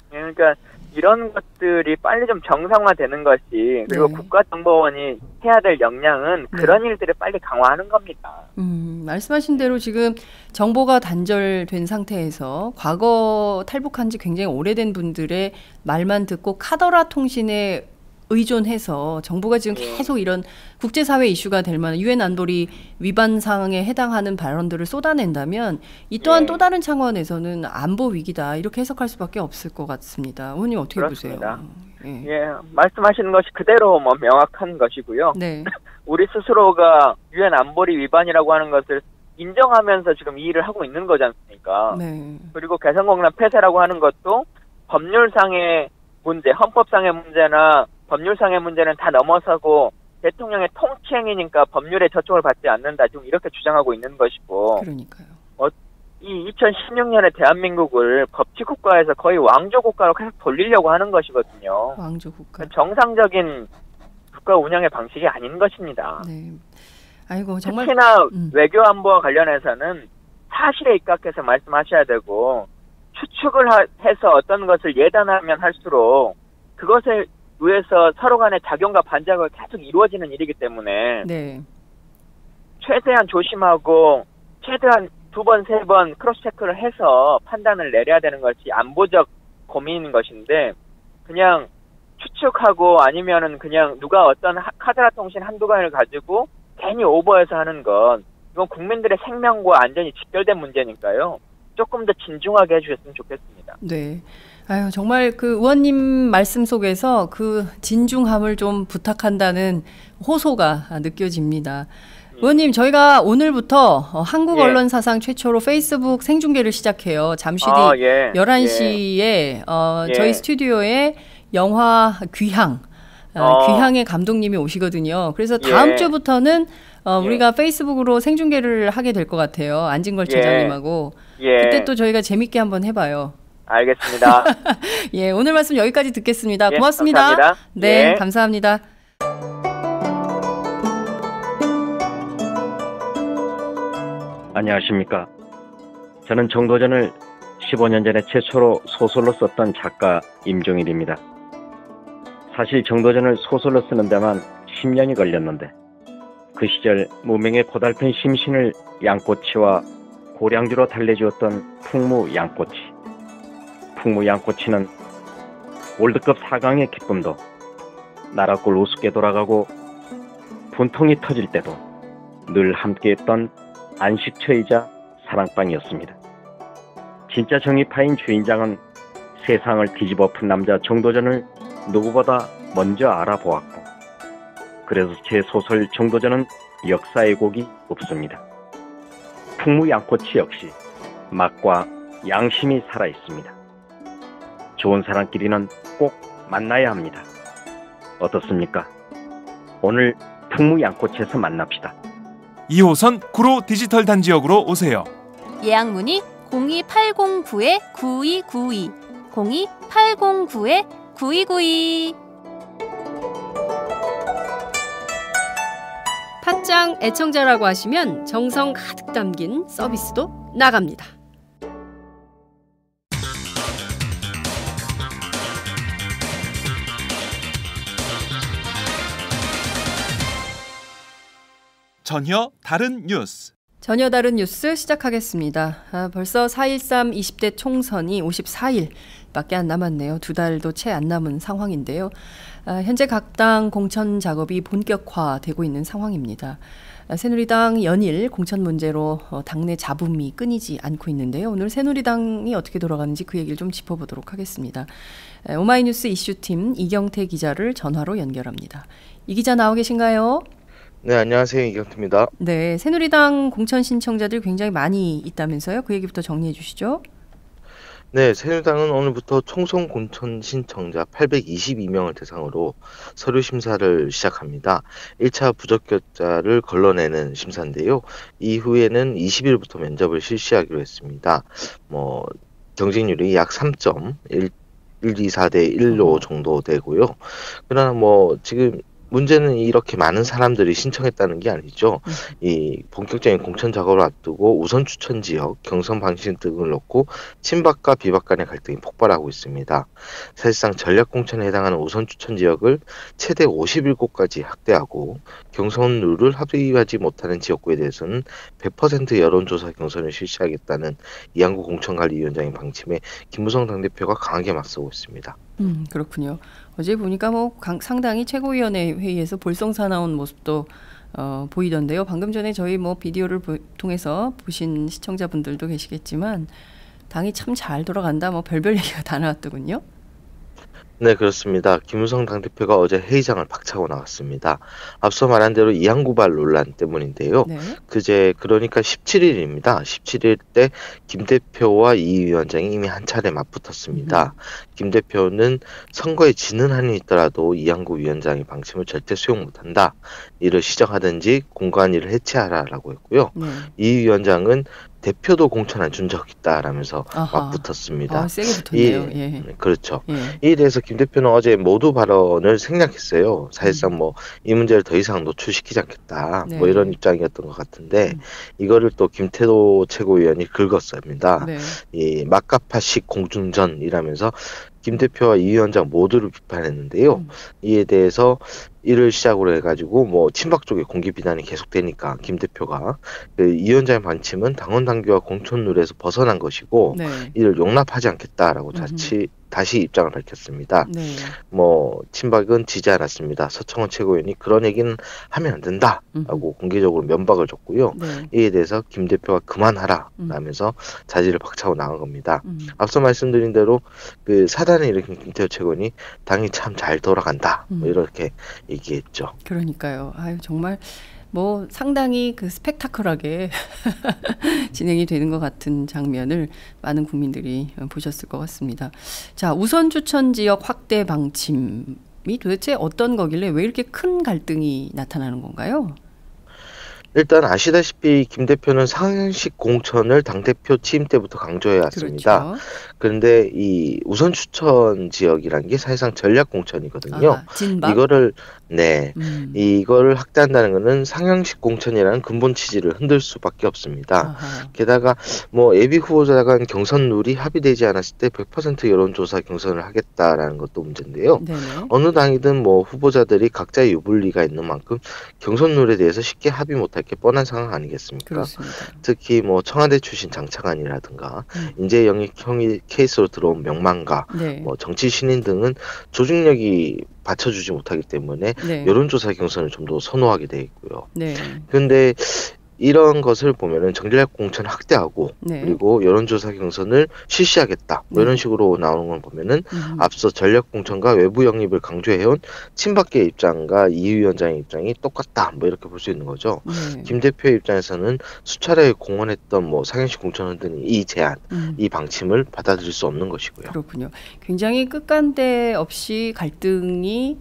그러니까 이런 것들이 빨리 좀 정상화되는 것이 그리고 국가정보원이 해야 될 역량은 그런 일들을 빨리 강화하는 겁니다.
말씀하신 대로 지금 정보가 단절된 상태에서 과거 탈북한 지 굉장히 오래된 분들의 말만 듣고 카더라 통신에 의존해서 정부가 지금 계속 이런 국제사회 이슈가 될 만한 유엔 안보리 위반 사항에 해당하는 발언들을 쏟아낸다면 이 또한 또 다른 차원에서는 안보 위기다 이렇게 해석할 수밖에 없을 것 같습니다. 의원님 어떻게
그렇습니다.
보세요?
예, 말씀하시는 것이 그대로 명확한 것이고요.
네.
우리 스스로가 유엔 안보리 위반이라고 하는 것을 인정하면서 지금 이 일을 하고 있는 거지 않습니까?
네.
그리고 개성공단 폐쇄라고 하는 것도 법률상의 문제, 헌법상의 문제나 법률상의 문제는 다 넘어서고 대통령의 통치행위니까 법률에 저촉을 받지 않는다. 지금 이렇게 주장하고 있는 것이고.
그러니까요.
이 2016년에 대한민국을 법치국가에서 거의 왕조국가로 계속 돌리려고 하는 것이거든요.
왕조국가.
정상적인 국가 운영의 방식이 아닌 것입니다.
네. 아이고 정말.
특히나 외교안보와 관련해서는 사실에 입각해서 말씀하셔야 되고 추측을 해서 어떤 것을 예단하면 할수록 그것에 의해서 서로 간의 작용과 반작용이 계속 이루어지는 일이기 때문에 최대한 조심하고 최대한 2번, 3번 크로스 체크를 해서 판단을 내려야 되는 것이 안보적 고민인 것인데 그냥 추측하고 아니면은 그냥 누가 어떤 카더라 통신 한두 가지를 가지고 괜히 오버해서 하는 건 이건 국민들의 생명과 안전이 직결된 문제니까요. 조금 더 진중하게 해주셨으면 좋겠습니다.
네. 아유, 정말 그 의원님 말씀 속에서 그 진중함을 좀 부탁한다는 호소가 느껴집니다. 의원님, 저희가 오늘부터 한국 언론 사상 최초로 페이스북 생중계를 시작해요. 잠시 뒤 11시에 저희 스튜디오에 영화 귀향, 귀향의 감독님이 오시거든요. 그래서 다음 주부터는 우리가 페이스북으로 생중계를 하게 될 것 같아요. 안진걸 차장님하고. 그때 또 저희가 재밌게 한번 해봐요.
알겠습니다.
예, 오늘 말씀 여기까지 듣겠습니다. 고맙습니다.
감사합니다.
네, 감사합니다.
안녕하십니까. 저는 정도전을 15년 전에 최초로 소설로 썼던 작가 임종일입니다. 사실 정도전을 소설로 쓰는 데만 10년이 걸렸는데 그 시절 무명의 고달픈 심신을 양꼬치와 고량주로 달래주었던 풍무양꼬치. 풍무양꼬치는 월드컵 4강의 기쁨도 나라골 우습게 돌아가고 분통이 터질 때도 늘 함께했던 안식처이자 사랑방이었습니다. 진짜 정의파인 주인장은 세상을 뒤집어 푼 남자 정도전을 누구보다 먼저 알아보았고 그래서 제 소설 정도전은 역사의 곡이 없습니다. 풍무양꼬치 역시 맛과 양심이 살아있습니다. 좋은 사람끼리는 꼭 만나야 합니다. 어떻습니까? 오늘 풍무양꼬치에서 만납시다.
2호선 구로 디지털 단지역으로 오세요.
예약 문의 02809-9292 02809-9292.
팟짱 애청자라고 하시면 정성 가득 담긴 서비스도 나갑니다.
전혀 다른 뉴스.
전혀 다른 뉴스 시작하겠습니다. 벌써 4.13 20대 총선이 54일밖에 안 남았네요. 2달도 채 안 남은 상황인데요. 현재 각 당 공천 작업이 본격화되고 있는 상황입니다. 새누리당 연일 공천 문제로 당내 잡음이 끊이지 않고 있는데요. 오늘 새누리당이 어떻게 돌아가는지 그 얘기를 좀 짚어보도록 하겠습니다. 오마이뉴스 이슈팀 이경태 기자를 전화로 연결합니다. 이 기자 나와 계신가요?
네, 안녕하세요. 이경태입니다.
네, 새누리당 공천 신청자들 굉장히 많이 있다면서요? 그 얘기부터 정리해 주시죠.
네, 새누리당은 오늘부터 총선 공천 신청자 822명을 대상으로 서류 심사를 시작합니다. 1차 부적격자를 걸러내는 심사인데요. 이후에는 20일부터 면접을 실시하기로 했습니다. 경쟁률이 약 3.124대 1로 정도 되고요. 그러나 지금 문제는 이렇게 많은 사람들이 신청했다는 게 아니죠. 이 본격적인 공천 작업을 앞두고 우선 추천 지역, 경선 방식 등을 놓고 친박과 비박 간의 갈등이 폭발하고 있습니다. 사실상 전략 공천에 해당하는 우선 추천 지역을 최대 51곳까지 확대하고 경선 룰을 합의하지 못하는 지역구에 대해서는 100% 여론조사 경선을 실시하겠다는 이한구 공천관리위원장의 방침에 김무성 당대표가 강하게 맞서고 있습니다.
그렇군요. 어제 보니까 상당히 최고위원회 회의에서 볼썽사 나온 모습도 보이던데요. 방금 전에 저희 비디오를 통해서 보신 시청자분들도 계시겠지만 당이 참 잘 돌아간다 별별 얘기가 다 나왔더군요.
네, 그렇습니다. 김무성 당대표가 어제 회의장을 박차고 나갔습니다. 앞서 말한 대로 이한구발 논란 때문인데요.
네.
그제 그러니까 17일입니다. 17일 때 김 대표와 이 위원장이 이미 한 차례 맞붙었습니다. 김 대표는 선거에 지는 한이 있더라도 이한구 위원장의 방침을 절대 수용 못한다. 이를 시정하든지 공관위를 해체하라라고 했고요. 이 위원장은 대표도 공천 안 준 적 있다라면서 맞붙었습니다.
세게 붙었네요. 예.
그렇죠. 이에 대해서 김 대표는 어제 모두 발언을 생략했어요. 사실상 이 문제를 더 이상 노출시키지 않겠다.
네.
이런 입장이었던 것 같은데 이거를 또 김태도 최고위원이 긁었습니다.
네.
이 막가파식 공중전이라면서 김 대표와 이 위원장 모두를 비판했는데요. 이에 대해서 이를 시작으로 해가지고 친박 쪽의 공개 비난이 계속되니까 김 대표가 이 위원장의 방침은 당원 당규와 공천 룰에서 벗어난 것이고
네.
이를 용납하지 않겠다라고 다시 입장을 밝혔습니다.
네.
친박은 지지 않았습니다. 서청원 최고위원이 그런 얘기는 하면 안 된다라고 공개적으로 면박을 줬고요.
네.
이에 대해서 김 대표가 그만하라 라면서 자질을 박차고 나간 겁니다. 앞서 말씀드린 대로 그 사단을 일으킨 김태호 최고위원이 당이 참 잘 돌아간다 이렇게 얘기했죠.
그러니까요. 정말 상당히 스펙타클하게 진행이 되는 것 같은 장면을 많은 국민들이 보셨을 것 같습니다. 자, 우선 추천 지역 확대 방침이 도대체 어떤 거길래 왜 이렇게 큰 갈등이 나타나는 건가요?
일단 아시다시피 김 대표는 상식 공천을 당대표 취임 때부터 강조해 왔습니다.
그렇죠.
그런데 이 우선 추천 지역이란 게 사실상 전략 공천이거든요.
진박?
이거를 이거를 확대한다는 것은 상향식 공천이라는 근본 취지를 흔들 수밖에 없습니다. 게다가 뭐 예비 후보자 간 경선 룰이 합의되지 않았을 때 100% 여론조사 경선을 하겠다라는 것도 문제인데요.
네네.
어느 당이든 뭐 후보자들이 각자의 유불리가 있는 만큼 경선 룰에 대해서 쉽게 합의 못할 게 뻔한 상황 아니겠습니까?
그렇습니다.
특히 뭐 청와대 출신 장차관이라든가 인재 영입 형이 케이스로 들어온 명망가,
네.
뭐 정치 신인 등은 조직력이 받쳐주지 못하기 때문에
네.
여론조사 경선을 좀 더 선호하게 돼 있고요.
네.
그런데 이런 것을 보면은 전략 공천 확대하고
네.
그리고 여론조사 경선을 실시하겠다 뭐 이런 식으로 나오는 걸 보면은 앞서 전략 공천과 외부 영입을 강조해온 친박계의 입장과 이 위원장의 입장이 똑같다 뭐 이렇게 볼 수 있는 거죠. 김 대표의 입장에서는 수차례 공언했던 뭐 상향식 공천을 든 이 제안, 이 방침을 받아들일 수 없는 것이고요.
그렇군요. 굉장히 끝간데 없이 갈등이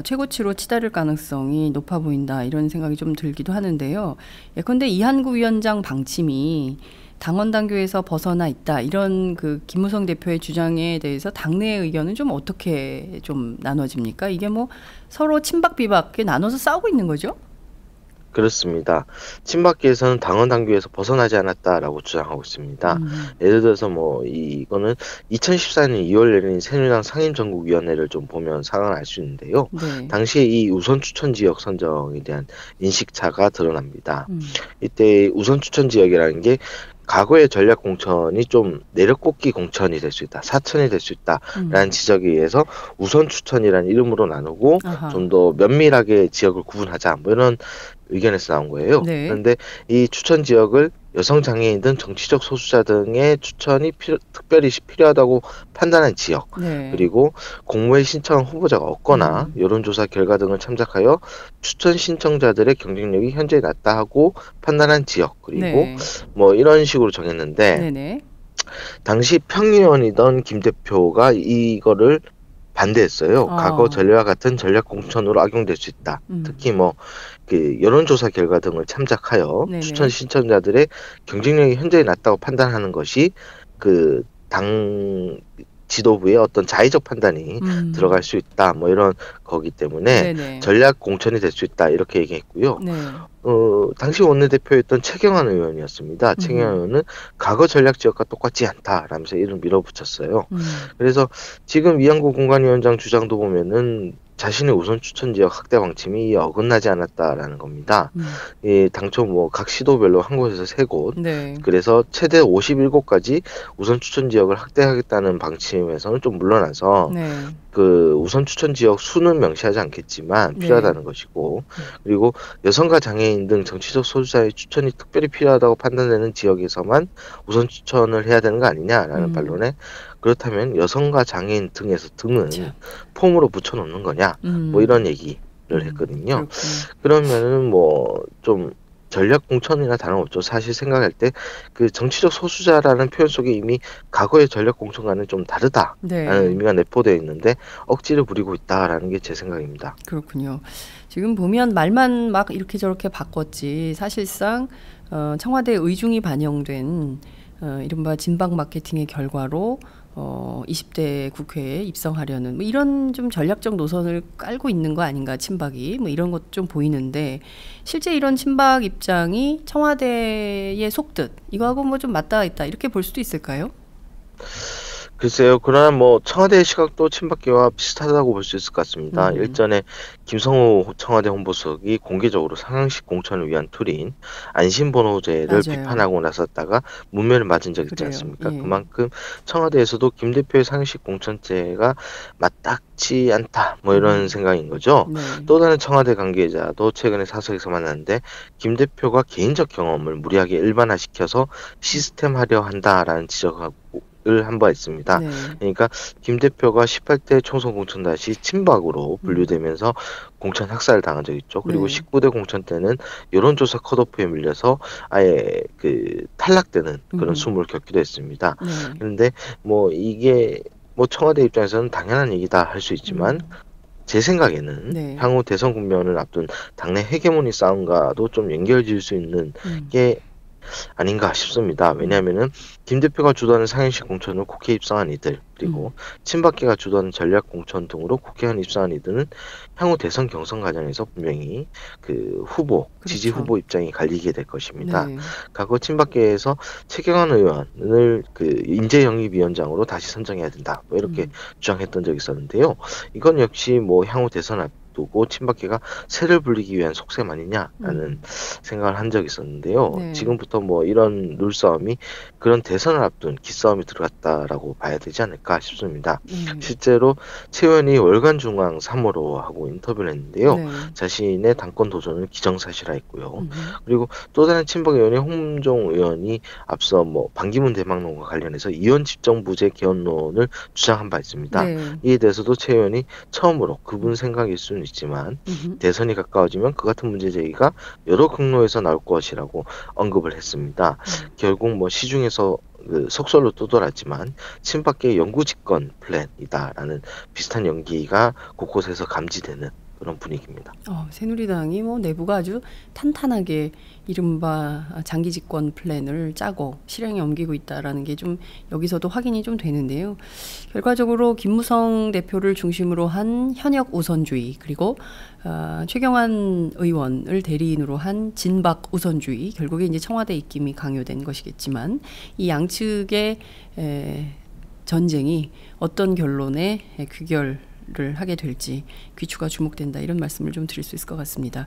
최고치로 치달을 가능성이 높아 보인다 이런 생각이 좀 들기도 하는데요. 예컨대 이한구 위원장 방침이 당원 당규에서 벗어나 있다 이런 그 김무성 대표의 주장에 대해서 당내의 의견은 좀 어떻게 좀 나눠집니까? 이게 뭐 서로 친박 비박 나눠서 싸우고 있는 거죠?
그렇습니다. 친박계에서는 당원 당규에서 벗어나지 않았다라고 주장하고 있습니다. 예를 들어서 뭐 이거는 2014년 2월 열린 새누리당 상임전국위원회를 좀 보면 상황을 알 수 있는데요.
네.
당시에 이 우선 추천 지역 선정에 대한 인식차가 드러납니다. 이때 우선 추천 지역이라는 게 과거의 전략 공천이 좀 내려꽂기 공천이 될 수 있다, 사천이 될 수 있다라는 지적에 의해서 우선 추천이라는 이름으로 나누고 좀 더 면밀하게 지역을 구분하자 뭐 이런 의견에서 나온 거예요.
네.
그런데 이 추천 지역을 여성 장애인 등 정치적 소수자 등의 추천이 특별히 필요하다고 판단한 지역,
네.
그리고 공모에 신청한 후보자가 없거나 여론조사 결과 등을 참작하여 추천 신청자들의 경쟁력이 현저히 낮다 하고 판단한 지역, 그리고
네.
뭐 이런 식으로 정했는데
네네.
당시 평의원이던 김 대표가 이거를 반대했어요. 과거 전례와 같은 전략 공천으로 악용될 수 있다. 특히 뭐 그 여론조사 결과 등을 참작하여
네네.
추천 신청자들의 경쟁력이 현저히 낮다고 판단하는 것이 그 당 지도부의 어떤 자의적 판단이 들어갈 수 있다. 뭐 이런 거기 때문에
네네.
전략 공천이 될 수 있다. 이렇게 얘기했고요.
네.
당시 원내대표였던 최경환 의원이었습니다. 최경환 의원은 과거 전략 지역과 똑같지 않다라면서 이를 밀어붙였어요. 그래서 지금 이한구 공관위원장 주장도 보면은 자신의 우선 추천 지역 확대 방침이 어긋나지 않았다라는 겁니다. 당초 뭐 각 시도별로 한 곳에서 3곳,
네.
그래서 최대 57곳까지 우선 추천 지역을 확대하겠다는 방침에서는 좀 물러나서
네.
그 우선 추천 지역 수는 명시하지 않겠지만 필요하다는 것이고, 그리고 여성과 장애인 등 정치적 소수자의 추천이 특별히 필요하다고 판단되는 지역에서만 우선 추천을 해야 되는 거 아니냐라는 반론에, 그렇다면 여성과 장애인 등에서 등은 폼으로 붙여놓는 거냐 뭐 이런 얘기를 했거든요. 그러면은 뭐 좀 전략 공천이나 다름없죠. 사실 생각할 때 그 정치적 소수자라는 표현 속에 이미 과거의 전략 공천과는 좀 다르다라는
네.
의미가 내포되어 있는데 억지를 부리고 있다라는 게 제 생각입니다.
그렇군요. 지금 보면 말만 막 이렇게 저렇게 바꿨지 사실상 청와대 의중이 반영된 이른바 진박 마케팅의 결과로 20대 국회에 입성하려는 뭐 이런 좀 전략적 노선을 깔고 있는 거 아닌가, 친박이 뭐 이런 것 좀 보이는데, 실제 이런 친박 입장이 청와대의 속뜻 이거하고 뭐 좀 맞닿아 있다 이렇게 볼 수도 있을까요?
글쎄요. 그러나 뭐 청와대의 시각도 친박계와 비슷하다고 볼 수 있을 것 같습니다. 일전에 김성호 청와대 홍보수석이 공개적으로 상향식 공천을 위한 툴인 안심번호제를
맞아요.
비판하고 나섰다가 문매를 맞은 적 있지
그래요.
않습니까?
예.
그만큼 청와대에서도 김 대표의 상향식 공천제가 맞닿지 않다 뭐 이런 생각인 거죠.
네.
또 다른 청와대 관계자도 최근에 사석에서 만났는데 김 대표가 개인적 경험을 무리하게 일반화시켜서 시스템화려 한다라는 지적을 한 바 있습니다.
네.
그러니까 김 대표가 18대 총선 공천 당시 친박으로 분류되면서 공천 학살을 당한 적이 있죠. 그리고
네.
19대 공천 때는 여론조사 컷오프에 밀려서 아예 그 탈락되는 그런 수모를 겪기도 했습니다.
네.
그런데 뭐 이게 뭐 청와대 입장에서는 당연한 얘기다 할 수 있지만 제 생각에는
네.
향후 대선 국면을 앞둔 당내 헤게모니 싸움과도 좀 연결지을 수 있는 게 아닌가 싶습니다. 왜냐하면은 김 대표가 주도하는 상임시 공천으로 국회에 입성한 이들, 그리고 친박계가 주도하는 전략 공천 등으로 국회의원 입성한 이들은 향후 대선 경선 과정에서 분명히 그 후보, 지지
그렇죠.
후보 입장이 갈리게 될 것입니다.
네.
과거 친박계에서 최경환 의원을 그 인재영입위원장으로 다시 선정해야 된다, 뭐 이렇게 주장했던 적이 있었는데요. 이건 역시 뭐 향후 대선 앞두고 친박계가 새를 불리기 위한 속셈 아니냐라는 생각을 한 적이 있었는데요.
네.
지금부터 뭐 이런 룰싸움이 그런 대선을 앞둔 기싸움이 들어갔다라고 봐야 되지 않을까 싶습니다. 실제로 최 의원이 월간 중앙 3호로 하고 인터뷰를 했는데요.
네.
자신의 당권 도전을 기정사실화했고요. 그리고 또 다른 친박 의원인 홍문종 의원이 앞서 뭐 반기문 대망론과 관련해서 이원 집정부제 개헌론을 주장한 바 있습니다.
네.
이에 대해서도 최 의원이 처음으로 그분 생각일 수는 있지만 대선이 가까워지면 그 같은 문제 제기가 여러 경로에서 나올 것이라고 언급을 했습니다. 결국 뭐 시중에서 그 속설로 떠돌았지만 친박계 영구집권 플랜이다라는 비슷한 연기가 곳곳에서 감지되는 그런 분위기입니다.
새누리당이 뭐 내부가 아주 탄탄하게 이른바 장기 집권 플랜을 짜고 실행에 옮기고 있다라는 게 좀 여기서도 확인이 좀 되는데요. 결과적으로 김무성 대표를 중심으로 한 현역 우선주의, 그리고 최경환 의원을 대리인으로 한 진박 우선주의, 결국에 이제 청와대 입김이 강요된 것이겠지만 이 양측의 전쟁이 어떤 결론에 귀결을 하게 될지 귀추가 주목된다, 이런 말씀을 좀 드릴 수 있을 것 같습니다.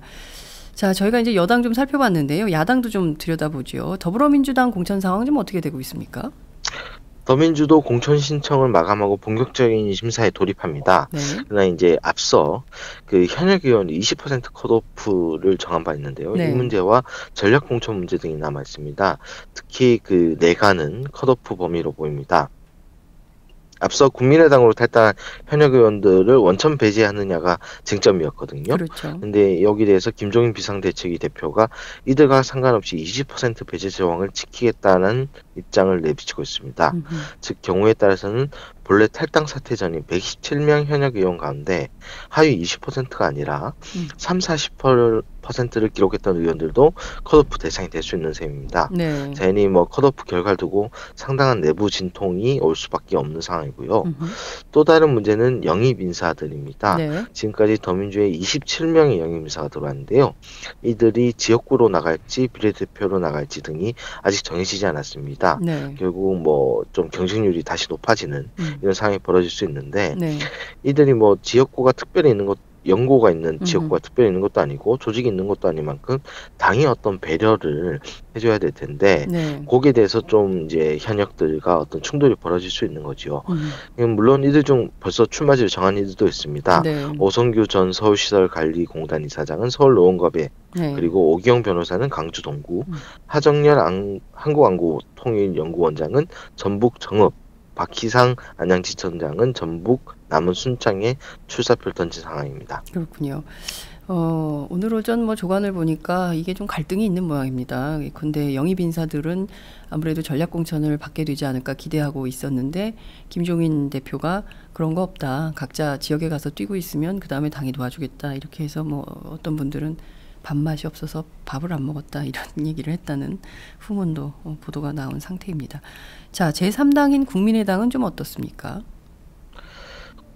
자, 저희가 이제 여당 좀 살펴봤는데요. 야당도 좀 들여다보죠. 더불어민주당 공천 상황 좀 어떻게 되고 있습니까?
더민주도 공천 신청을 마감하고 본격적인 심사에 돌입합니다.
네.
그러나 이제 앞서 그 현역 의원 20% 컷오프를 정한 바 있는데요.
네.
이 문제와 전략 공천 문제 등이 남아 있습니다. 특히 그 내가는 컷오프 범위로 보입니다. 앞서 국민의당으로 탈당한 현역 의원들을 원천 배제하느냐가 쟁점이었거든요.
그렇죠.
근데 여기에 대해서 김종인 비상대책위 대표가 이들과 상관없이 20% 배제 조항을 지키겠다는 입장을 내비치고 있습니다. 즉 경우에 따라서는 본래 탈당 사퇴 전인 117명 현역 의원 가운데 하위 20%가 아니라 30-40%를 기록했던 의원들도 컷오프 대상이 될 수 있는 셈입니다.
네.
자연히 뭐 컷오프 결과를 두고 상당한 내부 진통이 올 수밖에 없는 상황이고요. 또 다른 문제는 영입 인사들입니다.
네.
지금까지 더민주에 27명의 영입 인사가 들어왔는데요. 이들이 지역구로 나갈지 비례대표로 나갈지 등이 아직 정해지지 않았습니다.
네.
결국 뭐 좀 경쟁률이 다시 높아지는 이런 상황이 벌어질 수 있는데
네.
이들이 뭐 지역구가 특별히 있는 것, 연고가 있는 지역구가 특별히 있는 것도 아니고 조직이 있는 것도 아닌 만큼 당이 어떤 배려를 해줘야 될 텐데
네.
거기에 대해서 좀 이제 현역들과 어떤 충돌이 벌어질 수 있는 거죠. 물론 이들 중 벌써 출마지를 정한 이들도 있습니다.
네.
오성규 전 서울시설관리공단 이사장은 서울노원갑에,
네.
그리고 오기영 변호사는 강주 동구, 하정열 한국안구통일연구원장은 전북 정읍, 박희상 안양지청장은 전북 남은 순창에 출사표를 던진 상황입니다.
그렇군요. 오늘 오전 뭐 조간을 보니까 이게 좀 갈등이 있는 모양입니다. 근데 영입 인사들은 아무래도 전략 공천을 받게 되지 않을까 기대하고 있었는데 김종인 대표가 그런 거 없다, 각자 지역에 가서 뛰고 있으면 그 다음에 당이 도와주겠다, 이렇게 해서 뭐 어떤 분들은 밥맛이 없어서 밥을 안 먹었다, 이런 얘기를 했다는 후문도 보도가 나온 상태입니다. 자, 제3당인 국민의당은 좀 어떻습니까?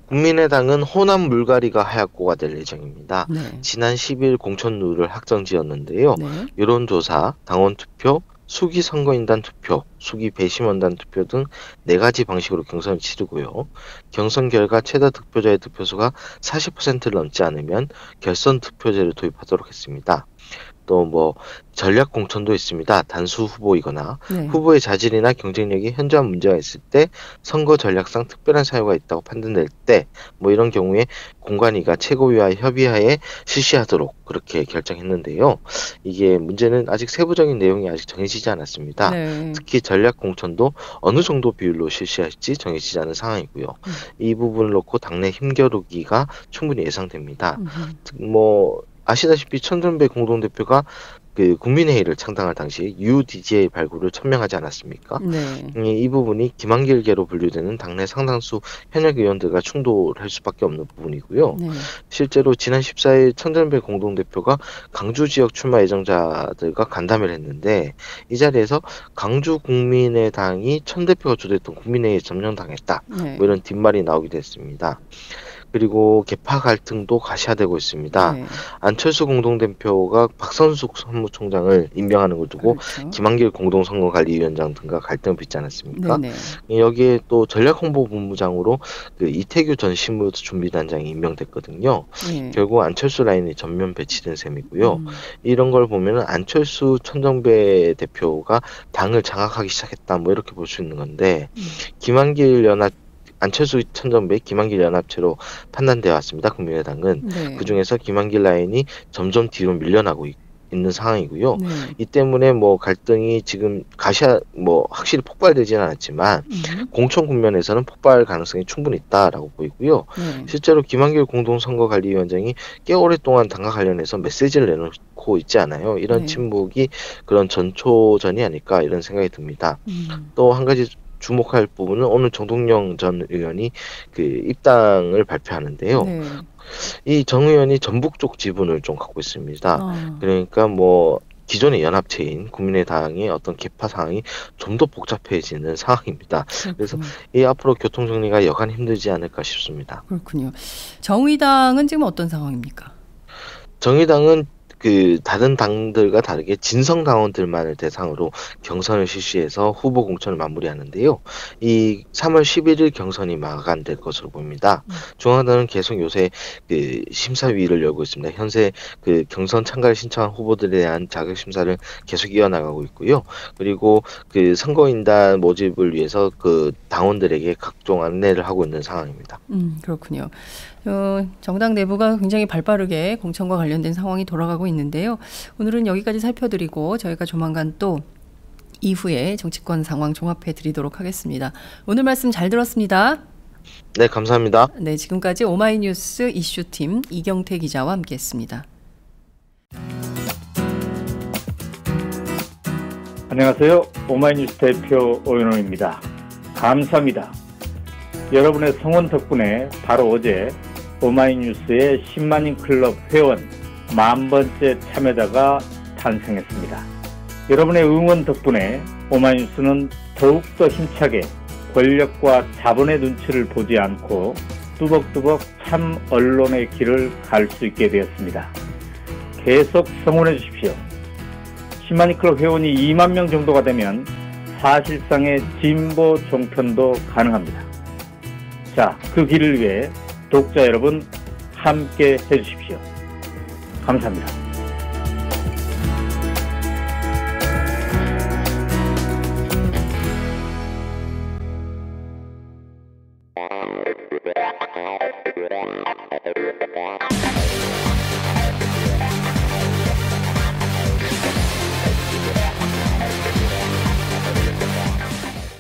국민의당은 호남 물갈이가 하얗고가 될 예정입니다.
네.
지난 10일 공천 룰을 확정지었는데요.
네.
여론조사, 당원투표, 수기 선거인단 투표, 수기 배심원단 투표 등 4가지 방식으로 경선을 치르고요. 경선 결과 최다 득표자의 득표수가 40%를 넘지 않으면 결선 투표제를 도입하도록 했습니다. 또 뭐 전략 공천도 있습니다. 단수 후보이거나
네.
후보의 자질이나 경쟁력이 현저한 문제가 있을 때, 선거 전략상 특별한 사유가 있다고 판단될 때, 뭐 이런 경우에 공관위가 최고위와 협의하에 실시하도록 그렇게 결정했는데요. 이게 문제는 아직 세부적인 내용이 아직 정해지지 않았습니다.
네.
특히 전략 공천도 어느 정도 비율로 실시할지 정해지지 않은 상황이고요. 이 부분을 놓고 당내 힘겨루기가 충분히 예상됩니다. 뭐 아시다시피 천준배 공동대표가 그 국민회의를 창당할 당시 UDGA 발굴을 천명하지 않았습니까?
네.
이 부분이 김한길계로 분류되는 당내 상당수 현역 의원들과 충돌할 수밖에 없는 부분이고요.
네.
실제로 지난 14일 천정배 공동대표가 강주 지역 출마 예정자들과 간담회를 했는데 이 자리에서 강주 국민의당이 천 대표가 주도했던 국민회의에 점령당했다.
네.
뭐 이런 뒷말이 나오기도 했습니다. 그리고 계파 갈등도 가시화되고 있습니다.
네.
안철수 공동대표가 박선숙 사무총장을 임명하는 걸 두고
그렇죠.
김한길 공동선거관리위원장 등과 갈등을 빚지 않았습니까?
네네.
여기에 또 전략홍보본부장으로 그 이태규 전 신무준비단장이 임명됐거든요.
네.
결국 안철수 라인이 전면 배치된 셈이고요.
음.
이런 걸 보면 안철수 천정배 대표가 당을 장악하기 시작했다 뭐 이렇게 볼 수 있는 건데 김한길 연합 안철수 천정배 김한길 연합체로 판단되어 왔습니다. 국민의당은
네.
그중에서 김한길 라인이 점점 뒤로 밀려나고 있는 상황이고요.
네.
이 때문에 뭐 갈등이 지금 뭐 확실히 폭발되지는 않았지만 공천 국면에서는 폭발 가능성이 충분히 있다라고 보이고요.
네.
실제로 김한길 공동선거관리위원장이 꽤 오랫동안 당과 관련해서 메시지를 내놓고 있지 않아요. 이런
네.
침묵이 그런 전초전이 아닐까 이런 생각이 듭니다. 또 한 가지 주목할 부분은 오늘 정동영 전 의원이 그 입당을 발표하는데요.
네.
이 정 의원이 전북 쪽 지분을 좀 갖고 있습니다.
아.
그러니까 뭐 기존의 연합체인 국민의당의 어떤 계파 상황이 좀 더 복잡해지는 상황입니다. 그래서 이 앞으로 교통 정리가 여간 힘들지 않을까 싶습니다.
그렇군요. 정의당은 지금 어떤 상황입니까?
정의당은 그 다른 당들과 다르게 진성 당원들만을 대상으로 경선을 실시해서 후보 공천을 마무리하는데요. 이 3월 11일 경선이 마감될 것으로 보입니다. 중앙당은 계속 요새 그 심사위를 열고 있습니다. 현재 그 경선 참가를 신청한 후보들에 대한 자격 심사를 계속 이어나가고 있고요. 그리고 그 선거인단 모집을 위해서 그 당원들에게 각종 안내를 하고 있는 상황입니다.
그렇군요. 정당 내부가 굉장히 발빠르게 공천과 관련된 상황이 돌아가고 있는데요. 오늘은 여기까지 살펴드리고 저희가 조만간 또 이후에 정치권 상황 종합해 드리도록 하겠습니다. 오늘 말씀 잘 들었습니다.
네, 감사합니다.
네, 지금까지 오마이뉴스 이슈팀 이경태 기자와 함께했습니다.
안녕하세요. 오마이뉴스 대표 오연호입니다. 감사합니다. 여러분의 성원 덕분에 바로 어제 오마이뉴스의 10만인 클럽 회원 10,000번째 참여자가 탄생했습니다. 여러분의 응원 덕분에 오마이뉴스는 더욱더 힘차게 권력과 자본의 눈치를 보지 않고 뚜벅뚜벅 참 언론의 길을 갈 수 있게 되었습니다. 계속 성원해 주십시오. 10만인 클럽 회원이 2만 명 정도가 되면 사실상의 진보 종편도 가능합니다. 자, 그 길을 위해 독자 여러분 함께 해주십시오. 감사합니다.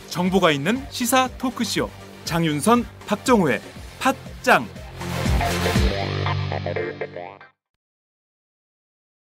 정보가 있는 시사 토크쇼 장윤선, 박정호의 팟짱.